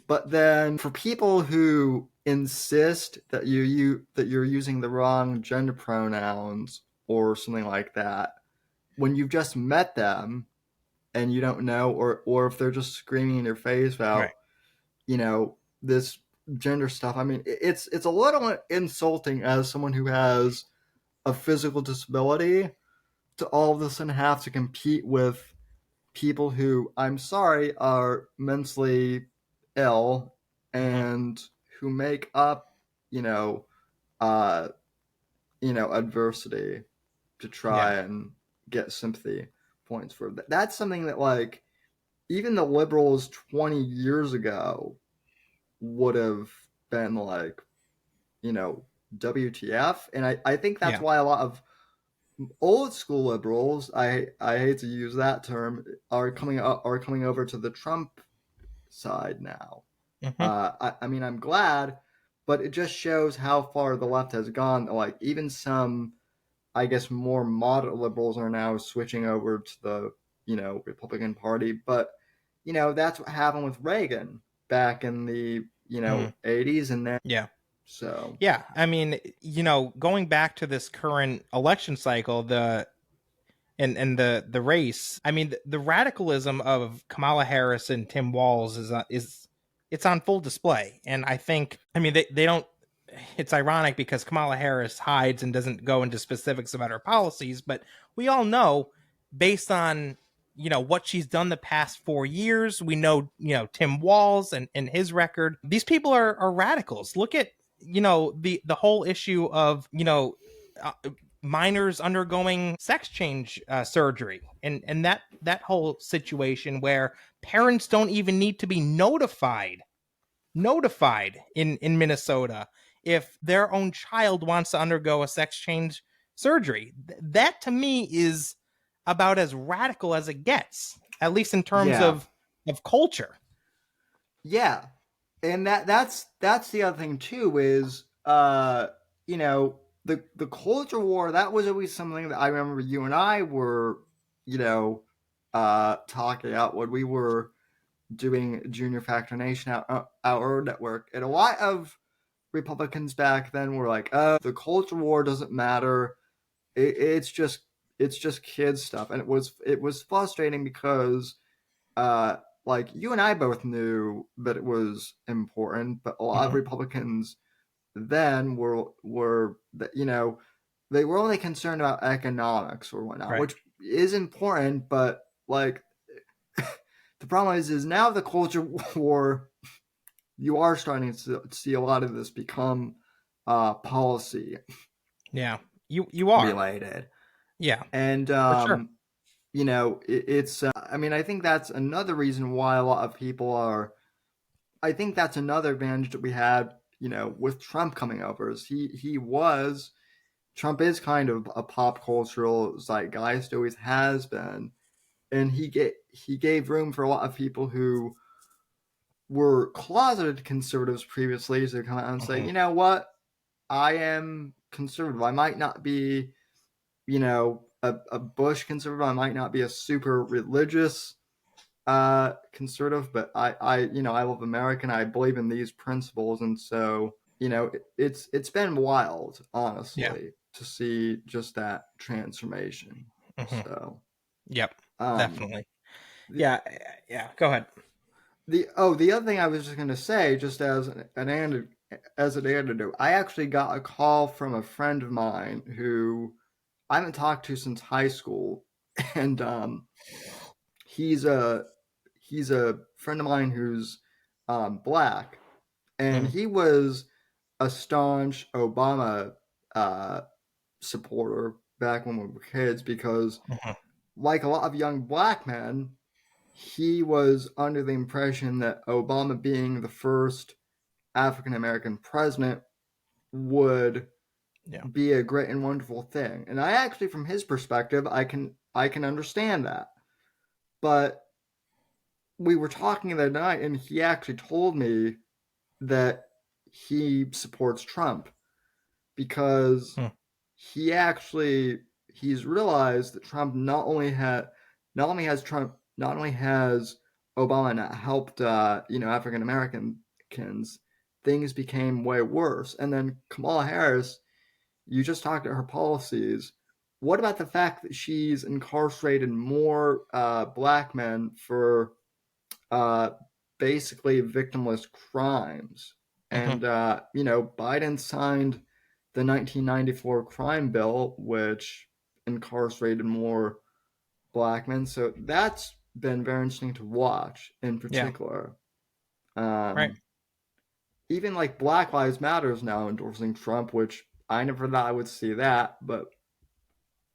But then for people who insist that you're using the wrong gender pronouns or something like that, when you've just met them and you don't know, or if they're just screaming in your face about, this gender stuff. I mean, it's a little insulting as someone who has a physical disability to all of a sudden have to compete with people who, I'm sorry, are mentally ill and who make up, adversity to try and get sympathy points for. That's something that, like, even the liberals 20 years ago would have been like, WTF. And I think that's why a lot of old school liberals, I hate to use that term, are coming over to the Trump side now. I mean, I'm glad, but it just shows how far the left has gone. Like, even some, I guess, more moderate liberals are now switching over to the, Republican Party. But, that's what happened with Reagan back in the, 80s and then.
Yeah.
So.
Yeah. I mean, going back to this current election cycle, the race, I mean, the radicalism of Kamala Harris and Tim Walz is it's on full display. And I think, I mean, they don't, it's ironic because Kamala Harris hides and doesn't go into specifics about her policies, but we all know, based on what she's done the past 4 years, we know Tim Walz and his record. These people are radicals. Look at the whole issue of uh, minors undergoing sex change surgery, and that whole situation where parents don't even need to be notified in Minnesota if their own child wants to undergo a sex change surgery. That to me is about as radical as it gets, at least in terms
Yeah.
of culture.
Yeah. And that's the other thing too is the culture war, that was always something that I remember you and I were talking out when we were doing Junior Factor Nation out our network. And a lot of Republicans back then were like, "Oh, the culture war doesn't matter. It's just kids stuff." And it was frustrating because like you and I both knew that it was important, but a lot of Republicans then were they were only concerned about economics or whatnot,
Right.
which is important, but like the problem is now the culture war, you are starting to see a lot of this become policy
Yeah, you are.
related.
Yeah,
And
for sure.
it's I mean, I think that's another reason why a lot of people are. I think that's another advantage that we had, with Trump coming over. Is Trump is kind of a pop cultural zeitgeist, always has been, and he gave room for a lot of people who were closeted conservatives previously to come out and say, you know what, I am conservative. I might not be, a Bush conservative. I might not be a super religious conservative, but I love America and I believe in these principles, and so it's been wild, honestly, to see just that transformation. So
Yep,
um,
definitely. Yeah. Go ahead.
the other thing I was just gonna say, just as an antidote, I actually got a call from a friend of mine who I haven't talked to since high school, and he's a friend of mine who's black, and he was a staunch Obama supporter back when we were kids because, like a lot of young black men, he was under the impression that Obama being the first African American president would be a great and wonderful thing. And I actually, from his perspective, I can understand that. But we were talking that night, and he actually told me that he supports Trump because he's realized that Trump not only has Obama not helped African Americans, things became way worse. And then Kamala Harris, you just talked about her policies. What about the fact that she's incarcerated more black men for basically victimless crimes? And Biden signed the 1994 crime bill, which incarcerated more black men. So that's been very interesting to watch in particular.
Right.
Even like Black Lives Matter is now endorsing Trump, which I never thought I would see that, but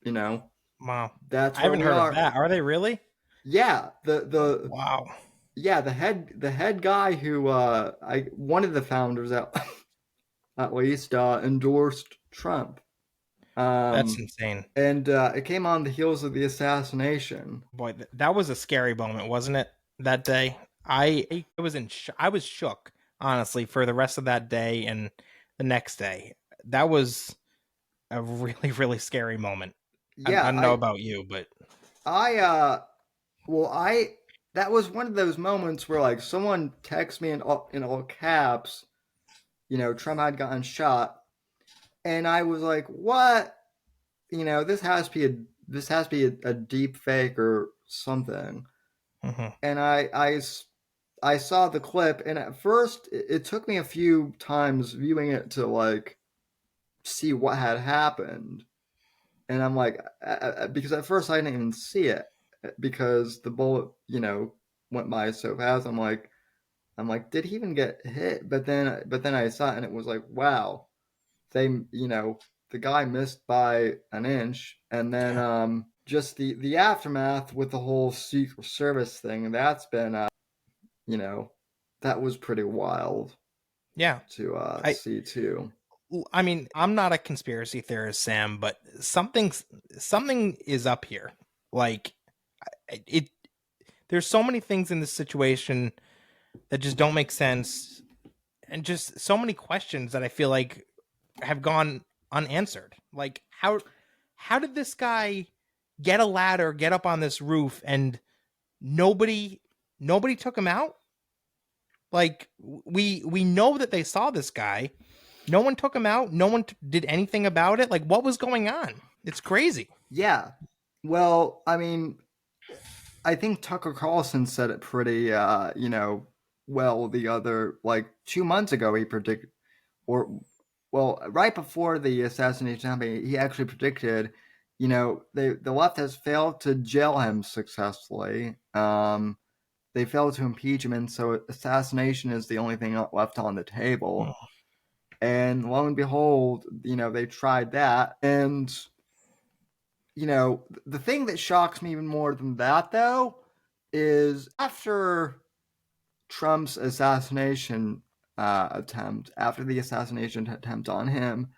Wow.
that's
I
where
haven't
we
heard
are.
of that. Are they really?
Yeah, the
Wow.
yeah, the head guy who one of the founders at least endorsed Trump.
That's insane.
And it came on the heels of the assassination.
Boy, that was a scary moment, wasn't it? That day, I was I was shook, honestly, for the rest of that day and the next day. That was a really, really scary moment.
Yeah,
I don't know about you, but
I that was one of those moments where like someone texts me in all caps, Trump had gotten shot, and I was like, what? This has to be a deep fake or something. And I I saw the clip, and at first it took me a few times viewing it to like see what had happened, and I'm like, because at first I didn't even see it because the bullet, went by so fast. I'm like, did he even get hit? But then I saw it, and it was like, wow, they, the guy missed by an inch, and then just the aftermath with the whole Secret Service thing. That's been, you know, that was pretty wild
Yeah.
to
I
see too.
I mean, I'm not a conspiracy theorist, Sam, but something is up here. Like it there's so many things in this situation that just don't make sense, and just so many questions that I feel like have gone unanswered. Like how did this guy get a ladder, get up on this roof, and nobody took him out? Like we know that they saw this guy. No one took him out. No one did anything about it. Like, what was going on? It's crazy.
Yeah. Well, I mean, I think Tucker Carlson said it pretty, well the other, like 2 months ago, he predicted, or, well, right before the assassination happened, he actually predicted, the left has failed to jail him successfully. They failed to impeach him, and so assassination is the only thing left on the table. And lo and behold, they tried that. And, the thing that shocks me even more than that, though, is after Trump's assassination after the assassination attempt on him,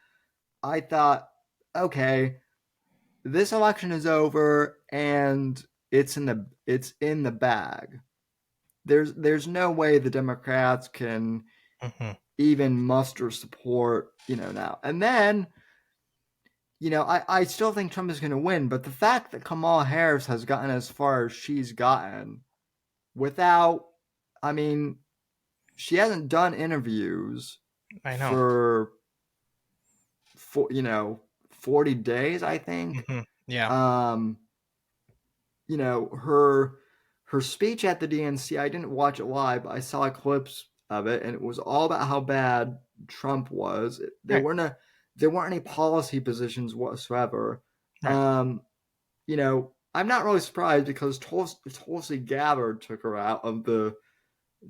I thought, okay, this election is over and it's in the bag. There's no way the Democrats can even muster support, now. And then, I still think Trump is going to win, but the fact that Kamala Harris has gotten as far as she's gotten without, I mean, she hasn't done interviews
I know.
for 40 days, I think.
Yeah.
Her speech at the DNC, I didn't watch it live, but I saw clips of it, and it was all about how bad Trump was. There weren't any policy positions whatsoever.
Right.
I'm not really surprised because Tulsi Gabbard took her out of the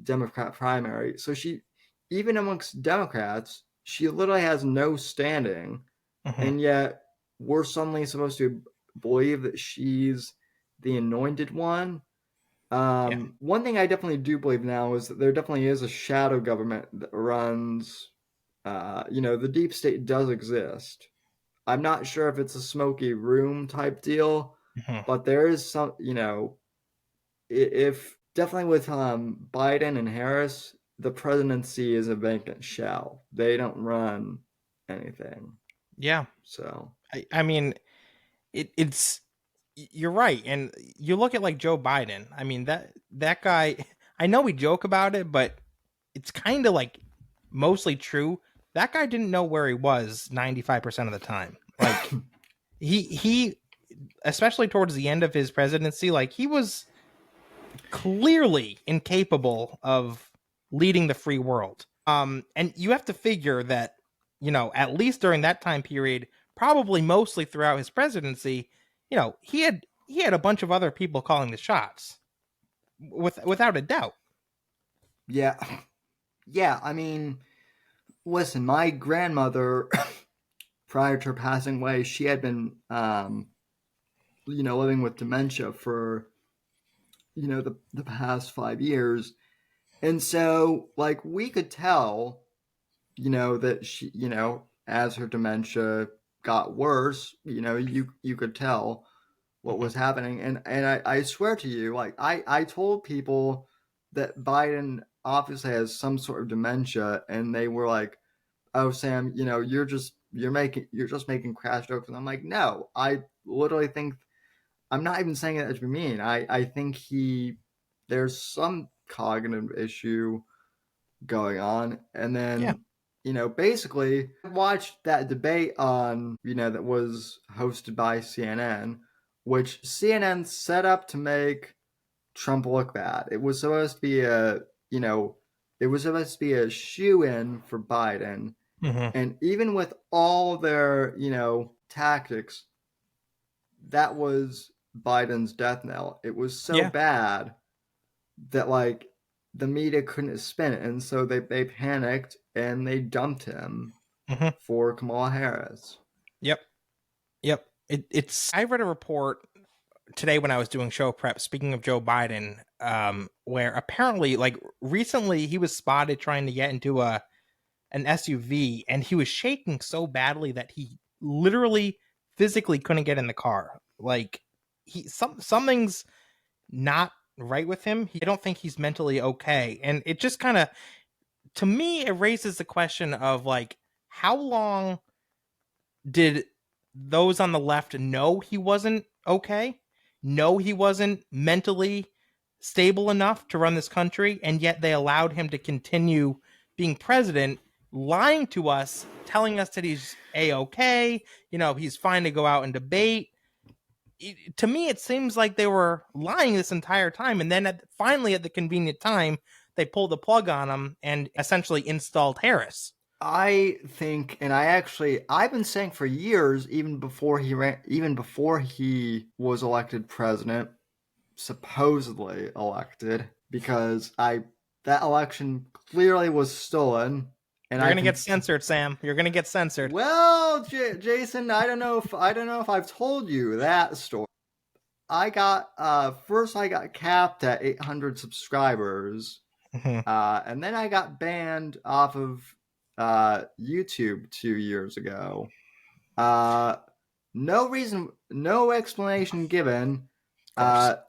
Democrat primary. So she, even amongst Democrats, she literally has no standing. And yet we're suddenly supposed to believe that she's the anointed one. One thing I definitely do believe now is that there definitely is a shadow government that runs, the deep state does exist. I'm not sure if it's a smoky room type deal, but there is some, if definitely with Biden and Harris, the presidency is a vacant shell. They don't run anything.
Yeah.
So
I mean, it's you're right, and you look at like Joe Biden. I mean that guy. I know we joke about it, but it's kind of like mostly true. That guy didn't know where he was 95% of the time. Like he especially towards the end of his presidency, like he was clearly incapable of leading the free world. And you have to figure that, at least during that time period, probably mostly throughout his presidency, he had a bunch of other people calling the shots, without a doubt.
yeah, yeah. I mean, listen, my grandmother, prior to her passing away, she had been, living with dementia for, the past 5 years, and so like we could tell, that she, as her dementia got worse, you could tell what was happening. And I swear to you, like I told people that Biden obviously has some sort of dementia, and they were like, "Oh, Sam, you're just making crass jokes." And I'm like, "No, I literally think I'm not even saying that to be mean. I think there's some cognitive issue going on." And
Yeah.
then, basically I watched that debate on, that was hosted by CNN, which CNN set up to make Trump look bad. It was supposed to be a you know, it was supposed to be a shoe-in for Biden.
Mm-hmm.
And even with all their, tactics, that was Biden's death knell. It was so
Yeah.
bad that like the media couldn't spin it, and so they panicked and they dumped him
Mm-hmm.
for Kamala Harris.
Yep. Yep. It's. I read a report today when I was doing show prep. Speaking of Joe Biden, where apparently, like recently, he was spotted trying to get into an SUV, and he was shaking so badly that he literally physically couldn't get in the car. Like something's not right with him. I don't think he's mentally okay, and it just kind of, to me, it raises the question of like, how long did those on the left know he wasn't okay? Know he wasn't mentally stable enough to run this country, and yet they allowed him to continue being president, lying to us, telling us that he's a-okay, he's fine to go out and debate. To me, it seems like they were lying this entire time, and then finally at the convenient time, they pulled the plug on him and essentially installed Harris.
I think, and I've been saying for years, even before he was elected president, supposedly elected, because that election clearly was stolen. And
You're gonna get censored, Sam. You're gonna get censored.
Well, Jason, I don't know if I've told you that story. I got first I got capped at 800 subscribers, and then I got banned off of YouTube 2 years ago. No reason, no explanation given.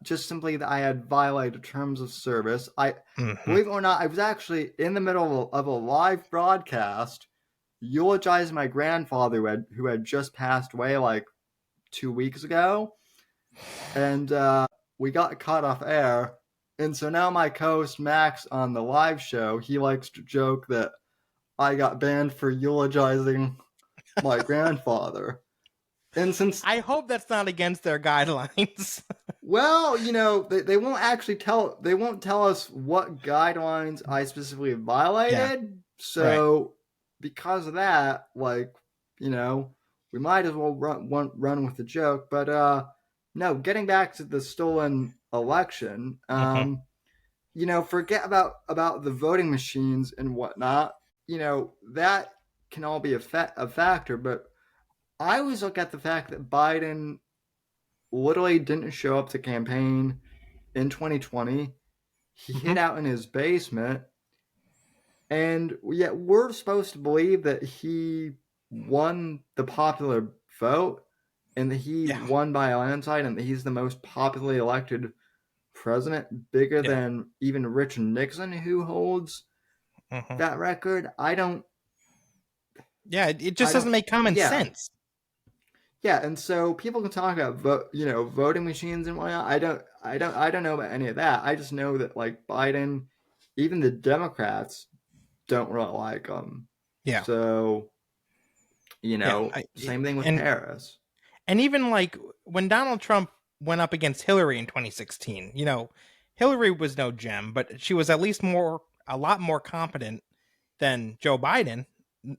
Just simply that I had violated terms of service. Believe it or not, I was actually in the middle of a live broadcast eulogizing my grandfather who had just passed away like 2 weeks ago, and we got cut off air. And so now my co-host Max on the live show, he likes to joke that I got banned for eulogizing my grandfather. And since
I hope that's not against their guidelines.
well, they won't actually they won't tell us what guidelines I specifically violated. Yeah. So because of that, like, we might as well run with the joke. But no, getting back to the stolen election, forget about the voting machines and whatnot. That can all be a factor, but I always look at the fact that Biden literally didn't show up to campaign in 2020. He hid out in his basement, and yet we're supposed to believe that he won the popular vote and that he won by a landslide and that he's the most popularly elected president, bigger than even Richard Nixon, who holds that record.
It just doesn't make common sense.
Yeah, and so people can talk about voting machines and whatnot. I don't know about any of that. I just know that like Biden, even the Democrats don't really like him. Yeah. So, same thing with Harris.
And even like when Donald Trump went up against Hillary in 2016, Hillary was no gem, but she was at least a lot more competent than Joe Biden.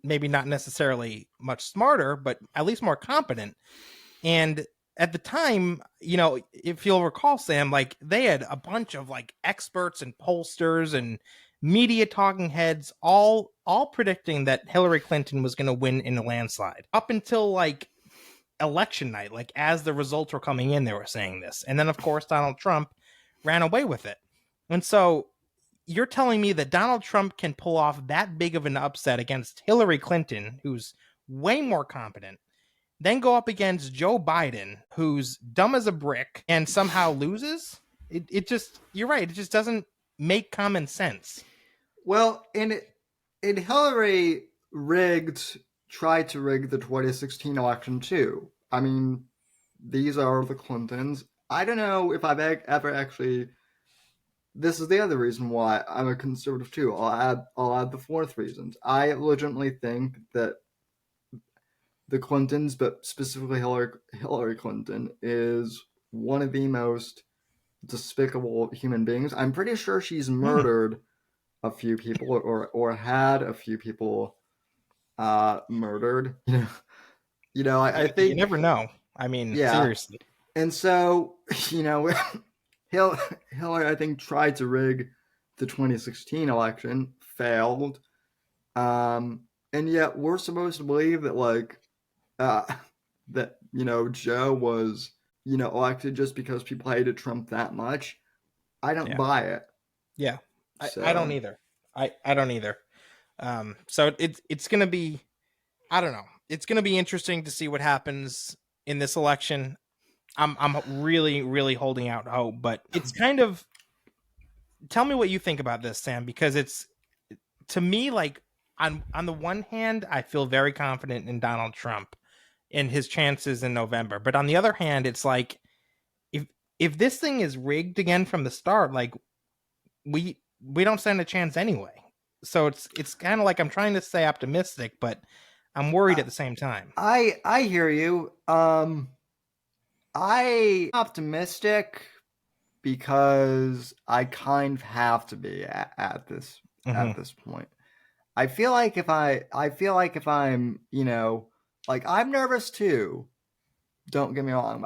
Maybe not necessarily much smarter, but at least more competent. And at the time, if you'll recall, Sam, like they had a bunch of like experts and pollsters and media talking heads all predicting that Hillary Clinton was going to win in a landslide up until like election night. Like as the results were coming in, they were saying this. And then of course, Donald Trump ran away with it. And so you're telling me that Donald Trump can pull off that big of an upset against Hillary Clinton, who's way more competent, then go up against Joe Biden, who's dumb as a brick, and somehow loses? It just, you're right, it just doesn't make common sense.
Well, and Hillary tried to rig the 2016 election too. I mean, these are the Clintons. I don't know if I've ever actually... This is the other reason why I'm a conservative too. I'll add the fourth reason. I legitimately think that the Clintons, but specifically Hillary Clinton, is one of the most despicable human beings. I'm pretty sure she's murdered a few people or had a few people murdered. I
You
think,
never know. I mean,
yeah.
seriously.
And so, Hill, Hillary, I think, tried to rig the 2016 election, failed. And yet we're supposed to believe that, like, uh, that, Joe was, elected just because people hated Trump that much. I don't
Yeah.
buy it.
Yeah. I don't
So,
either. I don't either. So it's gonna be, I don't know. It's gonna be interesting to see what happens in this election. I'm really, really holding out hope, but it's kind of, tell me what you think about this, Sam, because it's, to me, like, on the one hand, I feel very confident in Donald Trump and his chances in November. But on the other hand, it's like, if this thing is rigged again from the start, like, we don't stand a chance anyway. So it's kind of like I'm trying to stay optimistic, but I'm worried at the same time.
I hear you. I optimistic because I kind of have to be at this
Mm-hmm.
point. I feel like if I'm, like, I'm nervous too. Don't get me wrong.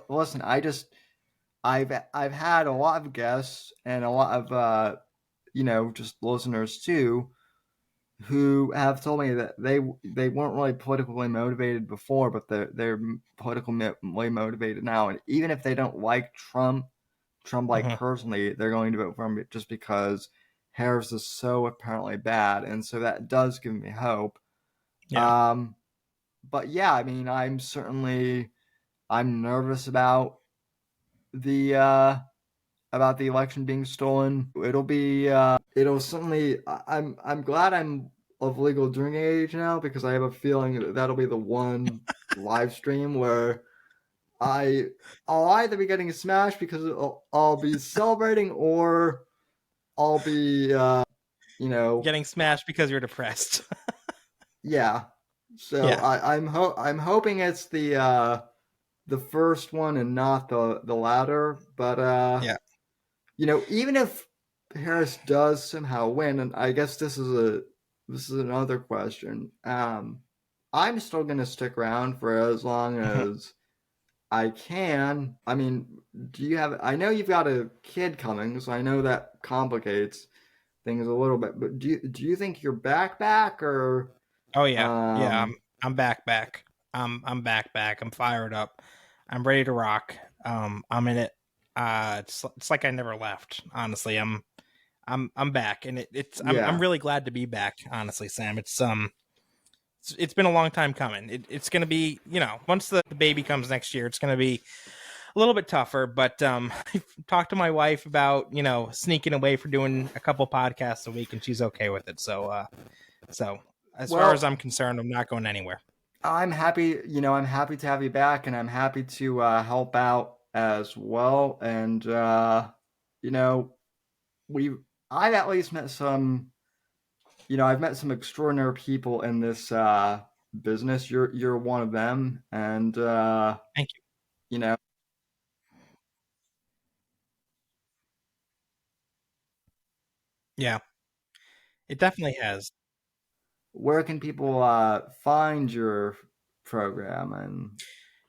Listen. I've had a lot of guests and a lot of just listeners too, who have told me that they weren't really politically motivated before, but they're politically motivated now. And even if they don't like Trump, like,
Mm-hmm.
personally, they're going to vote for him just because Harris is so apparently bad, and so that does give me hope.
Yeah.
Um, but yeah, I mean, I'm nervous the uh, about the election being stolen. It'll certainly. I'm glad I'm of legal drinking age now, because I have a feeling that that'll be the one live stream where I'll either be getting smashed because I'll be celebrating, or I'll be
Getting smashed because you're depressed.
yeah. So
Yeah.
I'm hoping it's the first one and not the latter. But
Yeah.
even if Harris does somehow win, and I guess this is another question. I'm still gonna stick around for as long
Mhm.
as I can. I mean, I know you've got a kid coming, so I know that complicates things a little bit. But do you think you're back, or
Oh yeah. Yeah.
um
I'm back. I'm back. I'm fired up. I'm ready to rock. I'm in it. It's like I never left. Honestly, I'm back, and I'm
yeah.
really glad to be back. Honestly, Sam, it's been a long time coming. It's going to be, once the baby comes next year, it's going to be a little bit tougher. But I've talked to my wife about, sneaking away for doing a couple podcasts a week, and she's okay with it. So as far as
Well,
I'm concerned, I'm not going anywhere.
I'm happy. I'm happy to have you back, and I'm happy to help out as well. And you know, we I've at least met some. I've met some extraordinary people in this business. You're one of them, and
Thank you.
you know,
Yeah, it definitely has.
where can people find your program? And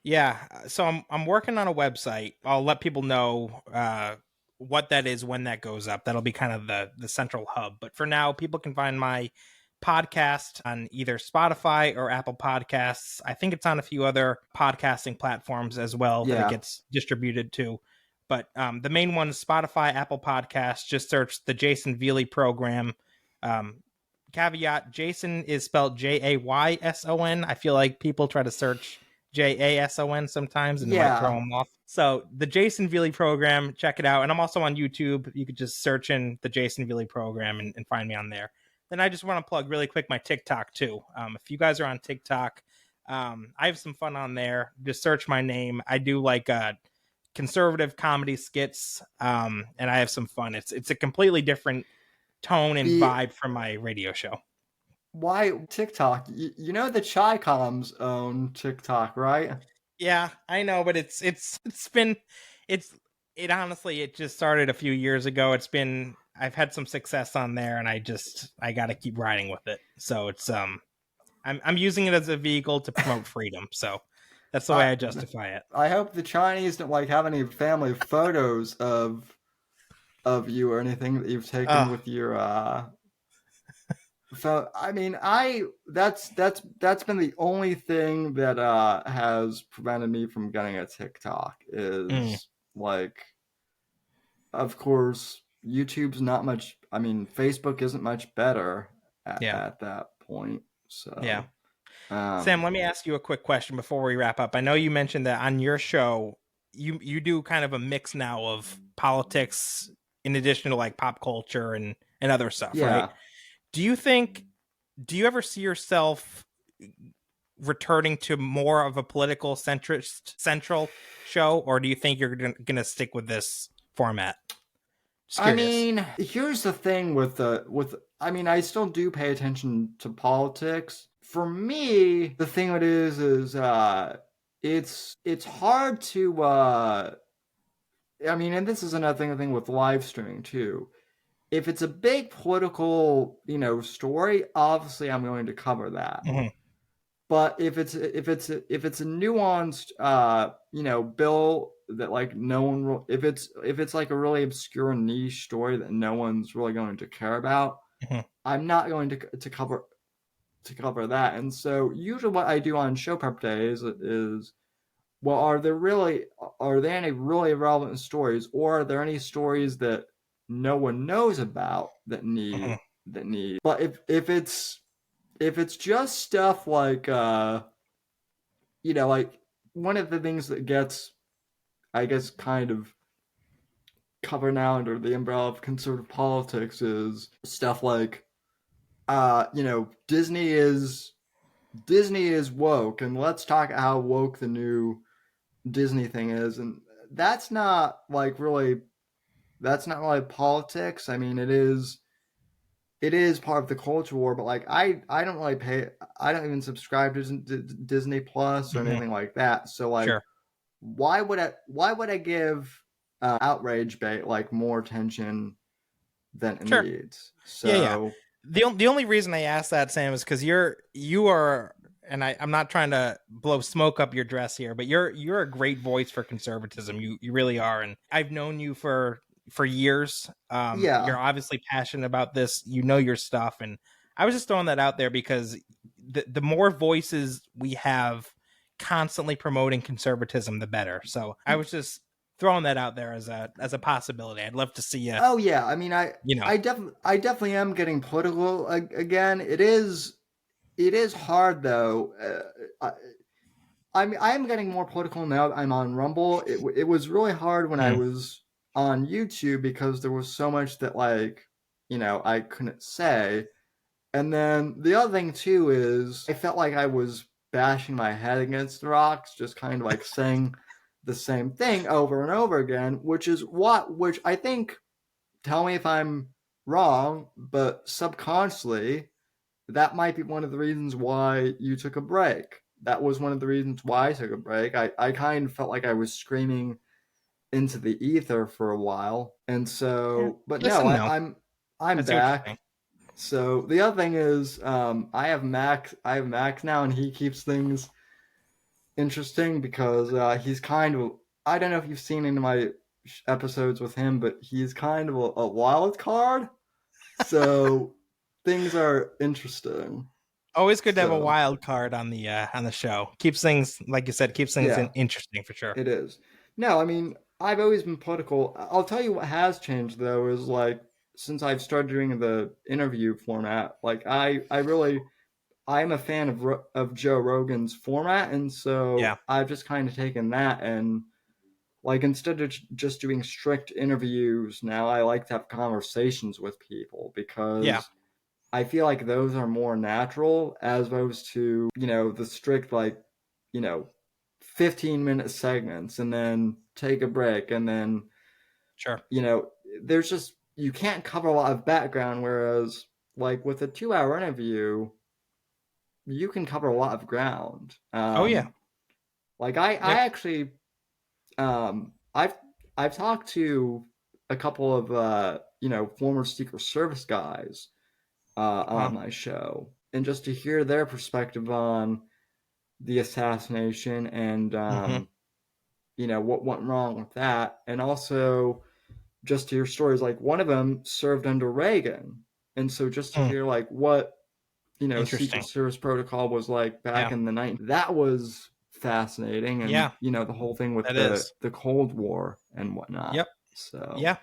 Yeah, so I'm working on a website. I'll let people know what that is when that goes up. That'll be kind of the central hub. But for now, people can find my podcast on either Spotify or Apple Podcasts. I think it's on a few other podcasting platforms as well that it
yeah,
gets distributed to. But the main one is Spotify, Apple Podcasts. Just search the Jayson Veley program. Um, Caveat: Jayson is spelled Jayson. I feel like people try to search Jason sometimes, and it might throw
yeah.
them off. So the Jayson Veley program, check it out. And I'm also on YouTube. You could just search in the Jayson Veley program and find me on there. Then I just want to plug really quick my TikTok too. If you guys are on TikTok, I have some fun on there. Just search my name. I do like conservative comedy skits, and I have some fun. It's a completely different tone and
The
vibe from my radio show.
Why TikTok? The Chai Coms own TikTok, right?
Yeah, I know, but it's been it's it honestly, it just started a few years ago. It's been I've had some success on there, and I got to keep riding with it. So it's I'm using it as a vehicle to promote freedom. So that's the way I justify it.
I hope the Chinese don't like have any family photos of you or anything that you've taken
Oh,
with your so I mean that's been the only thing that has prevented me from getting a TikTok is like, of course, YouTube's not much, I mean Facebook isn't much better
yeah,
at that point.
yeah.
So
Sam, let me ask you a quick question before we wrap up. I know you mentioned that on your show, you do kind of a mix now of politics in addition to like pop culture and other stuff, right?
yeah.
Do you think do you ever see yourself returning to more of a political centrist central show, or do you think you're gonna stick with this format? Just
I
curious.
mean, here's the thing with I mean, I still do pay attention to politics. For me, the thing it is it's hard to I mean, and this is another thing with live streaming too. If it's a big political, story, obviously I'm going to cover that.
Mm-hmm.
But if it's a nuanced bill that like no one if it's like a really obscure niche story that no one's really going to care about,
Mm-hmm.
I'm not going to cover that. And so usually what I do on show prep days is, well, are there any really relevant stories, or are there any stories that no one knows about that
Mm-hmm.
need? But if it's just stuff like like one of the things that gets, I guess, kind of covered now under the umbrella of conservative politics is stuff like Disney is woke, and let's talk how woke the new Disney thing is. And that's not like really that's not really politics. I mean, it is part of the culture war, but like I don't really I don't even subscribe to Disney Plus or
Mm-hmm.
anything like that. So like,
Sure.
why would I give outrage bait like more attention than it
Sure.
needs?
Yeah, yeah.
So
The only reason I asked that, Sam, is because you are, and I'm not trying to blow smoke up your dress here, but you're a great voice for conservatism. You really are, and I've known you for years.
yeah,
You're obviously passionate about this. You know your stuff, and I was just throwing that out there because the more voices we have constantly promoting conservatism, the better. So I was just throwing that out there as a possibility. I'd love to see you.
oh yeah. I mean,
You know,
I definitely am getting political again. It is hard though. I am getting more political now. I'm on Rumble. It was really hard when I
Mm.
was on YouTube because there was so much that like I couldn't say. And then the other thing too is I felt like I was bashing my head against the rocks, just kind of like saying the same thing over and over again, which I think, tell me if I'm wrong, but subconsciously that might be one of the reasons why you took a break. That was one of the reasons why I took a break. I kind of felt like I was screaming into the ether for a while. And
Yeah.
so, but
Yes
no,
and no.
I'm
I see what you're
back.
saying.
So the other thing is, I have Max now, and he keeps things interesting because he's kind of, I don't know if you've seen any of my episodes with him, but he's kind of a wild card. So things are interesting.
Always good to have a
So
wild card on the show. Keeps things, like you said, keeps things
yeah,
interesting for sure.
it is. No, I mean, I've always been political. I'll tell you what has changed though is like since I've started doing the interview format, like I'm a fan of Joe Rogan's format, and
Yeah,
so I've just kind of taken that and like instead of just doing strict interviews, now I like to have conversations with people
yeah,
because I feel like those are more natural as opposed to, the strict like, you know, 15-minute segments and then take a break and then,
sure.
you know, there's just you can't cover a lot of background whereas like with a 2-hour interview, you can cover a lot of ground.
Oh yeah,
Like I
yep.
actually I've talked to a couple of former Secret Service guys on my show, and just to hear their perspective on the assassination and what went wrong with that, and also just to hear stories like one of them served under Reagan, and so just to hear like what
Interesting.
Secret Service protocol was like back in the 90s, that was fascinating, and the whole thing with the Cold War and whatnot.
Yep.
So
yeah,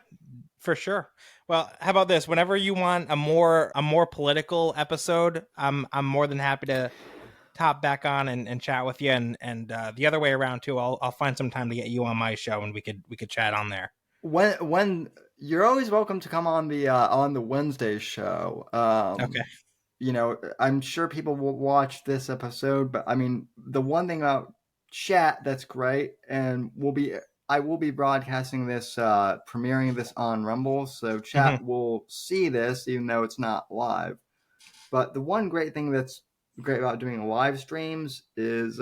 for sure. Well, how about this? Whenever you want a more political episode, I'm more than happy to hop back on and chat with you, and the other way around too. I'll find some time to get you on my show, and we could chat on there.
When you're always welcome to come on the Wednesday show.
Okay.
I'm sure people will watch this episode, but I mean, the one thing about chat that's great, and I will be broadcasting this, premiering this on Rumble, so chat will see this even though it's not live. But the one great thing that's great about doing live streams is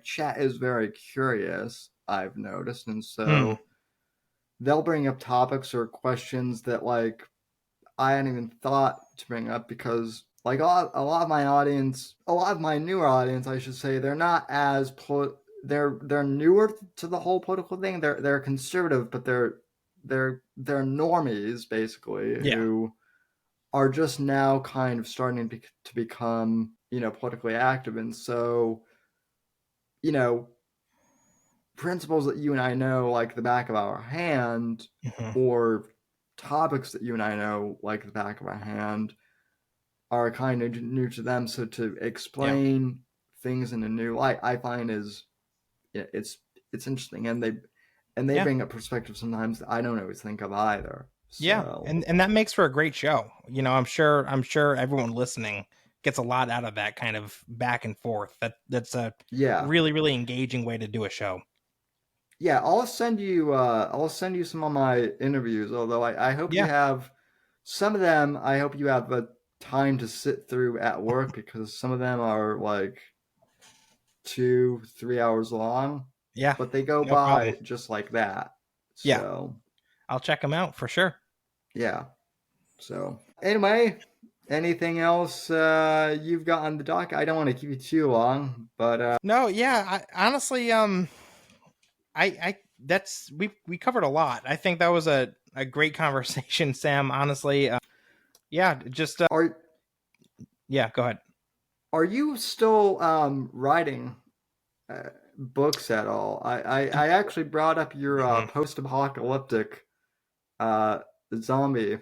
chat is very curious, I've noticed, and so they'll bring up topics or questions that like I hadn't even thought to bring up, because like a lot of my audience, a lot of my newer audience, I should say, they're not as they're newer to the whole political thing. They're conservative, but they're normies basically, who are just now kind of starting to become politically active, and so principles that you and I know like the back of our hand, or topics that you and I know like the back of our hand, are kind of new to them. So to explain things in a new light, I find it's interesting, and they bring up perspectives sometimes that I don't always think of either. So.
Yeah, and that makes for a great show. I'm sure everyone listening gets a lot out of that kind of back and forth. That's a really, really engaging way to do a show.
Yeah, I'll send you some of my interviews, although I hope you have some of them. I hope you have a time to sit through at work, because some of them are like 2-3 hours long.
Yeah,
but they go by just like that.
Yeah,
so,
I'll check them out for sure.
Yeah. So anyway, anything else you've got on the dock? I don't want to keep you too long, but
no, yeah. honestly, that's we covered a lot. I think that was a great conversation, Sam. Honestly, just yeah. Go ahead.
Are you still writing books at all? I actually brought up your post-apocalyptic zombie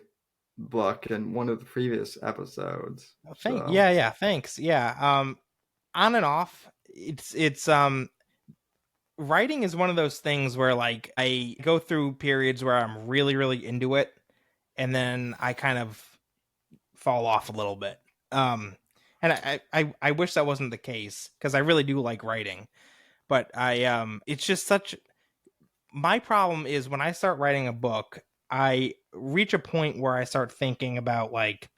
book in one of the previous episodes.
Thanks. Yeah. On and off. It's writing is one of those things where like I go through periods where I'm really, really into it, and then I kind of fall off a little bit. And I wish that wasn't the case, because I really do like writing, but it's just my problem is when I start writing a book, I reach a point where I start thinking about like,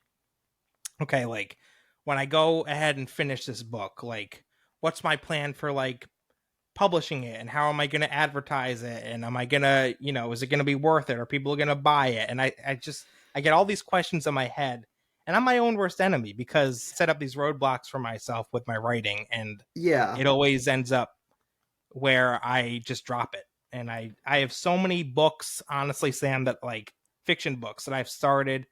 okay, like when I go ahead and finish this book, like what's my plan for like publishing it, and how am I going to advertise it, and am I going to, is it going to be worth it? Are people going to buy it? And I get all these questions in my head, and I'm my own worst enemy, because I set up these roadblocks for myself with my writing, and it always ends up where I just drop it. And I have so many books, honestly, Sam, that like fiction books that I've started,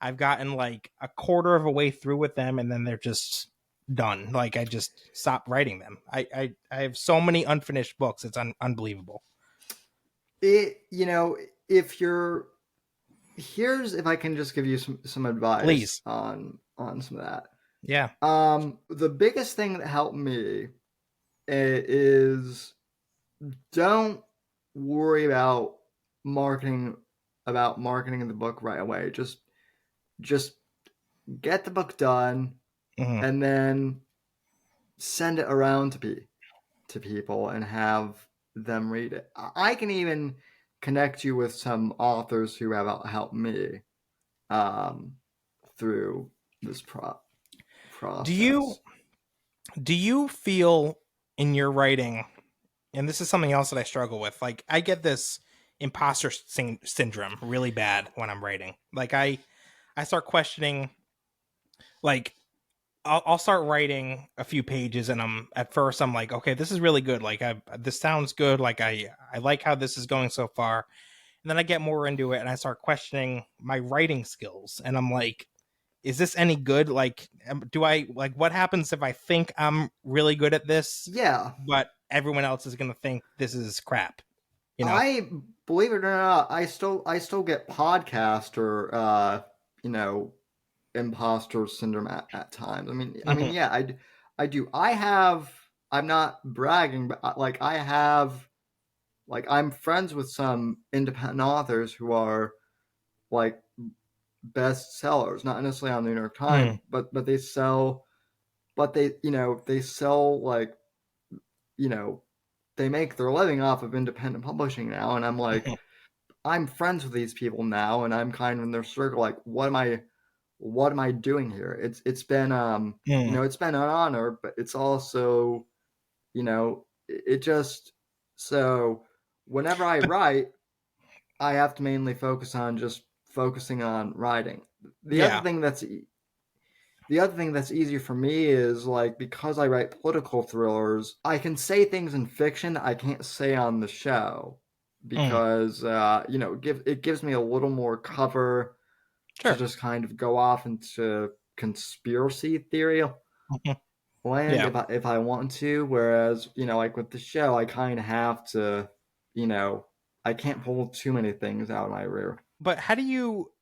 I've gotten like a quarter of a way through with them, and then they're just done. Like I just stopped writing them. I have so many unfinished books. It's unbelievable.
If I can just give you some advice,
please,
on some of that.
Yeah.
The biggest thing that helped me is don't worry about marketing the book right away. Just get the book done, and then send it around to people and have them read it. I can even connect you with some authors who have helped me through this process.
Do you feel in your writing, and this is something else that I struggle with, like I get this imposter syndrome really bad when I'm writing. Like I start questioning, like I'll start writing a few pages and at first I'm like, okay, this is really good. Like this sounds good. Like I like how this is going so far. And then I get more into it and I start questioning my writing skills. And I'm like, is this any good? Like, do I like what happens if I think I'm really good at this,
Yeah.
but everyone else is going to think this is crap? You know?
I believe it or not, I still get podcast or imposter syndrome at times.
Mhm.
Yeah, I do. I'm not bragging, but like I have, like I'm friends with some independent authors who are like bestsellers, not necessarily on the New York Times,
Mm.
but they sell, but they sell like, you know, they make their living off of independent publishing now, and I'm like,
Mhm.
I'm friends with these people now, and I'm kind of in their circle. Like, what am I doing here? It's been
Mm.
it's been an honor, but it's also it just so whenever I
But
write, I have to mainly focusing on writing. The other
yeah.
thing that's the other thing that's easier for me is like because I write political thrillers, I can say things in fiction I can't say on the show
Mm.
because it gives me a little more cover to
Sure.
just kind of go off into conspiracy theory
Mhm.
land
Yeah.
if I want to. Whereas like with the show, I kind of have to, you know, I can't pull too many things out of my rear.
But how do you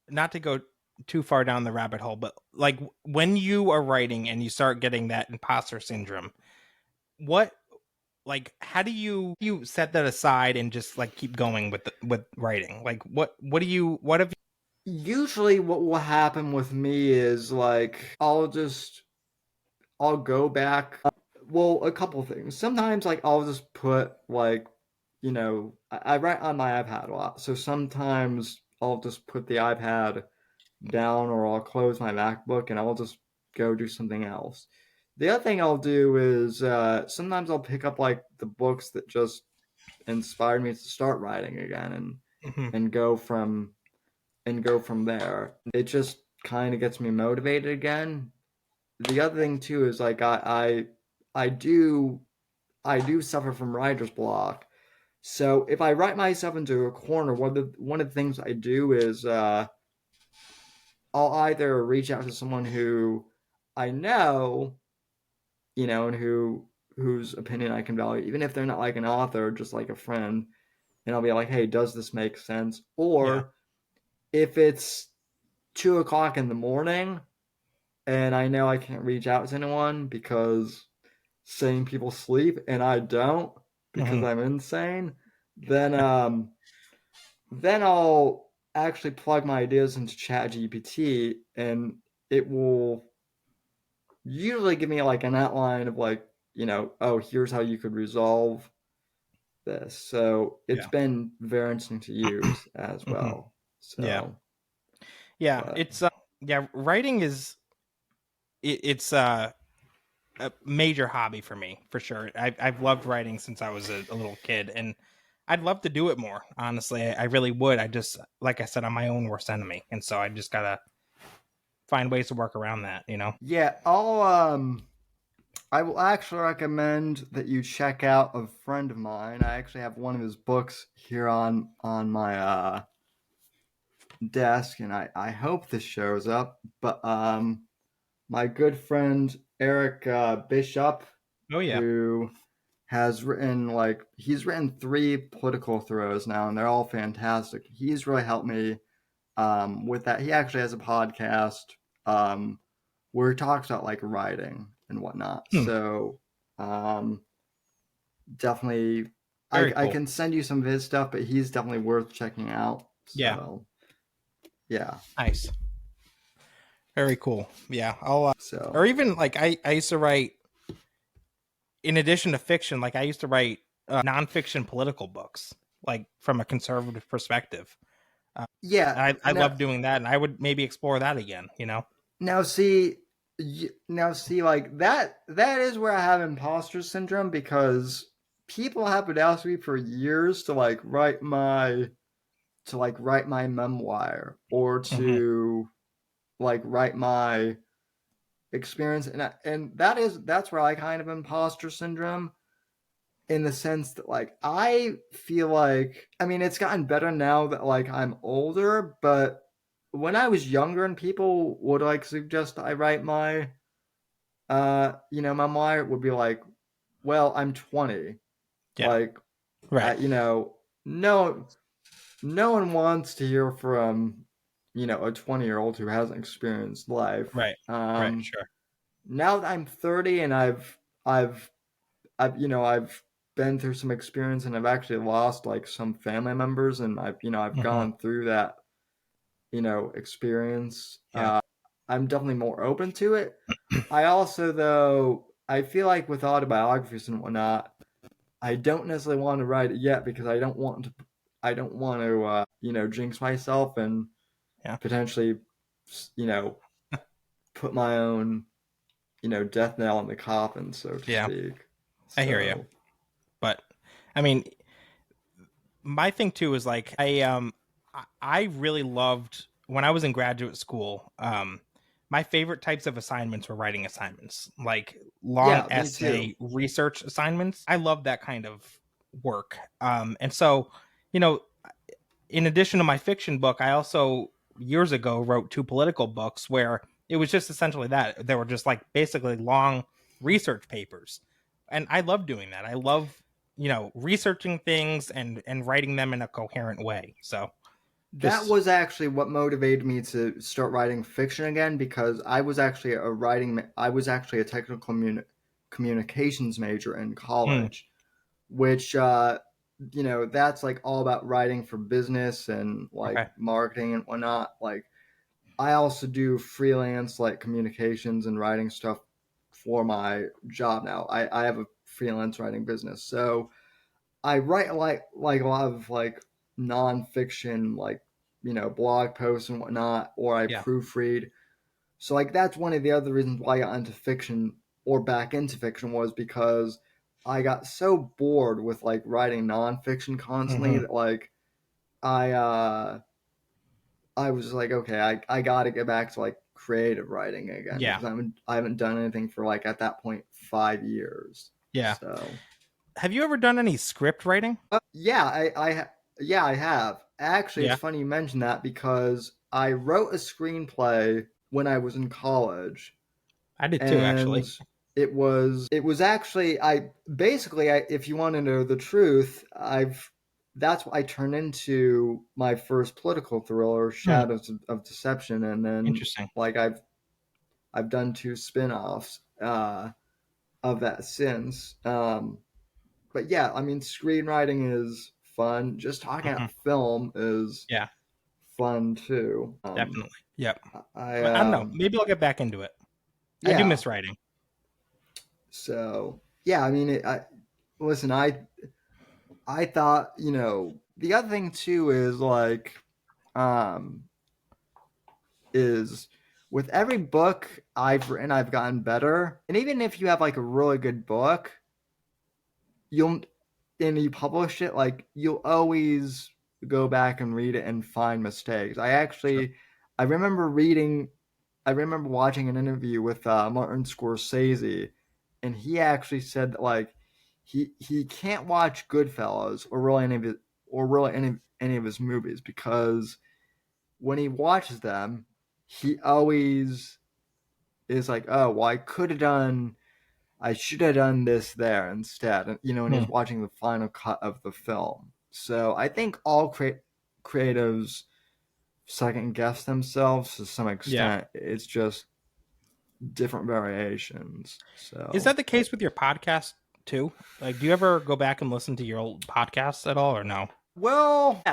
not to go too far down the rabbit hole, but like when you are writing and you start getting that imposter syndrome, what like how do you set that aside and just like keep going with writing? Like what have
Usually, what will happen with me is like I'll go back. Well, a couple things. Sometimes like I'll just put like I write on my iPad a lot, so sometimes I'll just put the iPad down or I'll close my MacBook and I'll just go do something else. The other thing I'll do is sometimes I'll pick up like the books that just inspired me to start writing again
you
and go from there. It just kind of gets me motivated again. The other thing too is like I do I do suffer from writer's block. So if I write myself into a corner, one of the things I do is I'll either reach out to someone who I know, and whose opinion I can value, even if they're not like an author, just like a friend, and I'll be like, hey, does this make sense?
yeah.
Or if it's 2 o'clock in the morning and I know I can't reach out to anyone because sane people sleep and I don't because
Hmm.
I'm insane, then then I'll actually plug my ideas into ChatGPT and it will usually give me like an outline of like, oh, here's how you could resolve this. So it's
Yeah.
been very interesting to use as
Hmm.
well.
Yeah.
So,
Yeah.
but
It's yeah, writing is it's a major hobby for me for sure. I've loved writing since I was a little kid, and I'd love to do it more. Honestly, I really would. I just, like I said, I'm my own worst enemy, and so I just gotta find ways to work around that. You know?
yeah, I will actually recommend that you check out a friend of mine. I actually have one of his books here on my desk, and I hope this shows up. But my good friend Eric Bishop,
Oh yeah.
who has he's written 3 political throws now, and they're all fantastic. He's really helped me with that. He actually has a podcast where he talks about like writing and whatnot.
Hmm.
So um, definitely,
Very
I
cool.
can send you some of his stuff, but he's definitely worth checking out.
Yeah.
So yeah,
Nice. Very cool. Yeah. I'll
so
or even like I used to write in addition to fiction. Like I used to write nonfiction political books, like from a conservative perspective.
yeah.
I love doing that, and I would maybe explore that again. You know?
Now see, like that is where I have imposter syndrome because people have been asking me for years to like write my memoir or to like write my experience, and that's where I kind of imposter syndrome, in the sense that like I feel like, I mean, it's gotten better now that like I'm older, but when I was younger and people would like suggest I write my memoir, it would be like, well, I'm 20,
Yeah.
like
Right.
no one wants to hear from a 20-year-old who hasn't experienced life.
Right. Right. Sure.
Now that I'm 30 and I've been through some experience, and I've actually lost like some family members, and I've gone through that experience.
Yeah.
I'm definitely more open to it. I also, though, I feel like with autobiographies and whatnot, I don't necessarily want to write it yet, because I don't want to jinx myself and potentially put my own death knell in the coffin, so to speak.
I hear you. But I mean, my thing too is like I really loved when I was in graduate school. My favorite types of assignments were writing assignments, like long essay research assignments. I love that kind of work. And so, in addition to my fiction book, I also years ago wrote 2 political books where it was just essentially that. They were just like basically long research papers. And I love doing that. I love, researching things and writing them in a coherent way. So
that was actually what motivated me to start writing fiction again, because I was actually a technical communications major in college, which that's like all about writing for business and like marketing and whatnot. Like I also do freelance like communications and writing stuff for my job now. I have a freelance writing business, so I write like a lot of like nonfiction, like blog posts and whatnot, or I proofread. So like that's one of the other reasons why I got into fiction, or back into fiction, was because I got so bored with like writing nonfiction constantly that like I was like, okay, I got to get back to like creative writing again, because I haven't done anything for like at that point 5 years.
Yeah.
So,
have you ever done any script writing?
I have. Actually, it's funny you mentioned that, because I wrote a screenplay when I was in college.
I did too, actually.
It was actually, if you want to know the truth, that's what I turned into my first political thriller, Shadows of Deception, and then
interesting.
Like I've done 2 spin-offs of that since. But yeah, I mean, screenwriting is fun. Just talking about film is fun too.
Definitely. Yep. I don't know. Maybe I'll get back into it. I do miss writing.
So yeah, I mean, listen, I thought, the other thing too is like, is with every book I've written, I've gotten better. And even if you have like a really good book, you publish it, like you'll always go back and read it and find mistakes. I remember watching an interview with Martin Scorsese, and he actually said that like he can't watch Goodfellas or really any of his movies, because when he watches them, he always is like, oh, well, I should have done this there instead, and and he's watching the final cut of the film. So I think all creatives second guess themselves to some extent. It's just different variations. So
is that the case with your podcast too? Like, do you ever go back and listen to your old podcasts at all, or no?
Well,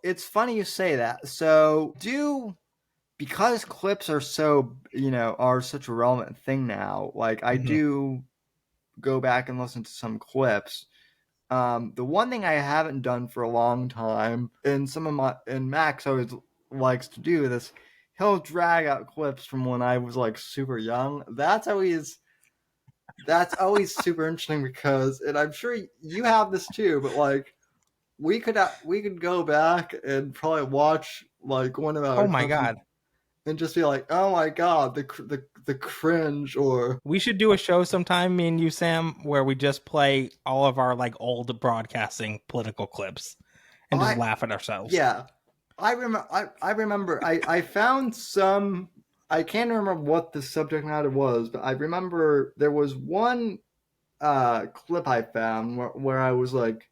it's funny you say that. So because clips are so are such a relevant thing now. Like I do go back and listen to some clips. The one thing I haven't done for a long time, and Max always likes to do this, he'll drag out clips from when I was like super young. That's always that's always super interesting because, and I'm sure you have this too, but like we could go back and probably watch like one of our
Oh my
clips
god.
and just be like, oh my god, the cringe, or
We should do a show sometime, me and you, Sam, where we just play all of our like old broadcasting political clips and just laugh at ourselves.
yeah. I remember I found some. I can't remember what the subject matter was, but I remember there was one clip I found where I was like,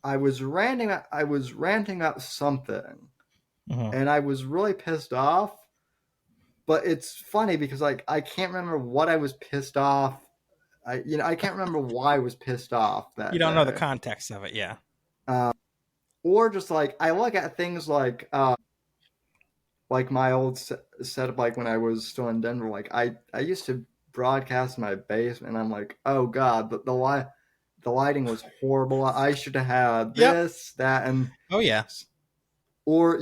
I was ranting about something, and I was really pissed off. But it's funny because like I can't remember what I was pissed off. I can't remember why I was pissed off that
You don't know the
day.
context of it, yeah.
Or just like I look at things like my old setup, like when I was still in Denver. Like I used to broadcast in my basement, and I'm like, oh god, the lighting was horrible. I should have had this, that, and
Oh yeah.
or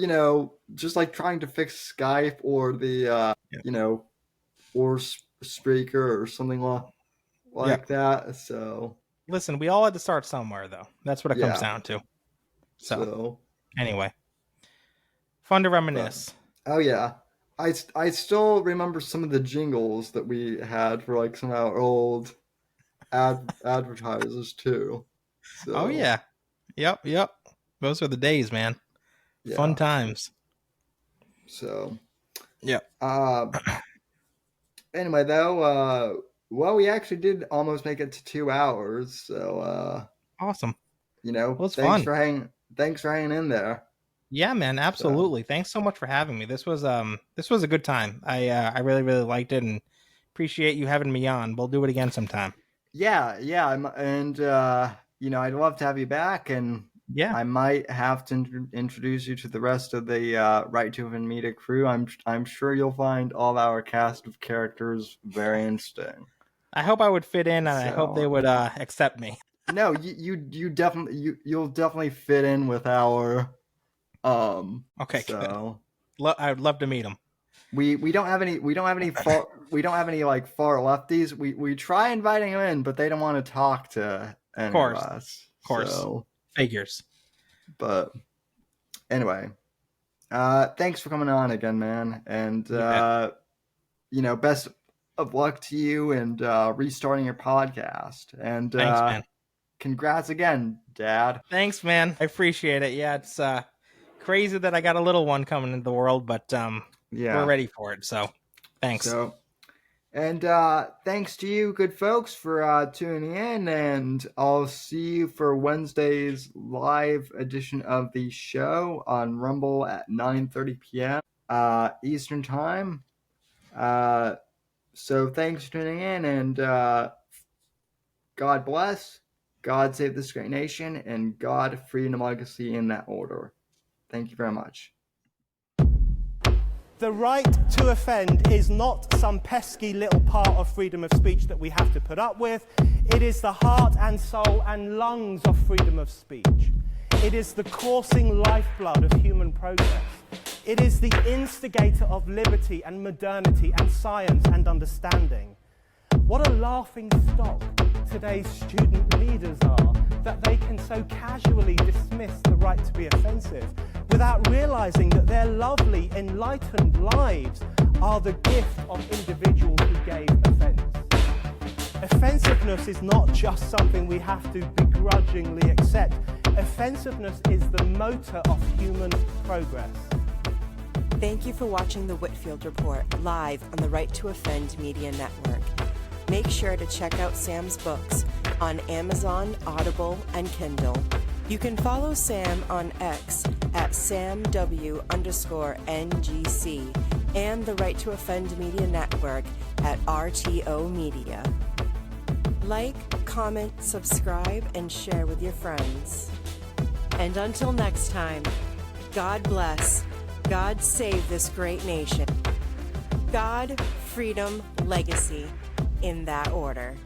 just like trying to fix Skype or the or Spreaker or something like that. So
Listen, we all had to start somewhere, though. That's what it comes
Yeah.
down to. So
so
anyway, fun to reminisce.
oh yeah. I still remember some of the jingles that we had for like some of our old advertisers too. So,
Oh yeah. Yep. Those were the days, man.
yeah.
Fun times.
So
Yep.
anyway though, well, we actually did almost make it to 2 hours. So
Awesome.
well,
it's fun.
Thanks for hanging in there.
Yeah, man, absolutely. Thanks so much for having me. This was a good time. I really liked it and appreciate you having me on. We'll do it again sometime.
Yeah, and I'd love to have you back, and
Yeah.
I might have to introduce you to the rest of the Right to Offend Media crew. I'm sure you'll find all of our cast of characters very interesting.
I hope I would fit in, and I hope they would accept me.
No, you'll definitely fit in with our
Okay,
so
good. I would love to meet them.
we don't have any far like far lefties. We try inviting them in, but they don't want to talk to any of us.
Of course.
So,
Figures.
but anyway, thanks for coming on again, man, and best of luck to you and restarting your podcast. And
Thanks, man.
Congrats again, Dad.
Thanks, man. I appreciate it. Yeah, it's crazy that I got a little one coming into the world, but we're ready for it. So, thanks.
So, and thanks to you, good folks, for tuning in. And I'll see you for Wednesday's live edition of the show on Rumble at 9:30 p.m. Eastern Time. So thanks for tuning in, and God bless, God save this great nation, and God, freedom, and legacy in that order. Thank you very much.
The right to offend is not some pesky little part of freedom of speech that we have to put up with. It is the heart and soul and lungs of freedom of speech. It is the coursing lifeblood of human progress. It is the instigator of liberty and modernity and science and understanding. What a laughing stock today's student leaders are, that they can so casually dismiss the right to be offensive without realizing that their lovely, enlightened lives are the gift of individuals who gave offense. Offensiveness is not just something we have to begrudgingly accept. Offensiveness is the motor of human progress.
Thank you for watching the Whitfield Report live on the Right to Offend Media Network. Make sure to check out Sam's books on Amazon, Audible, and Kindle. You can follow Sam on X at SamW_NGC and the Right to Offend Media Network at RTO Media. Like, comment, subscribe, and share with your friends. And until next time, God bless, God save this great nation. God, freedom, legacy, in that order.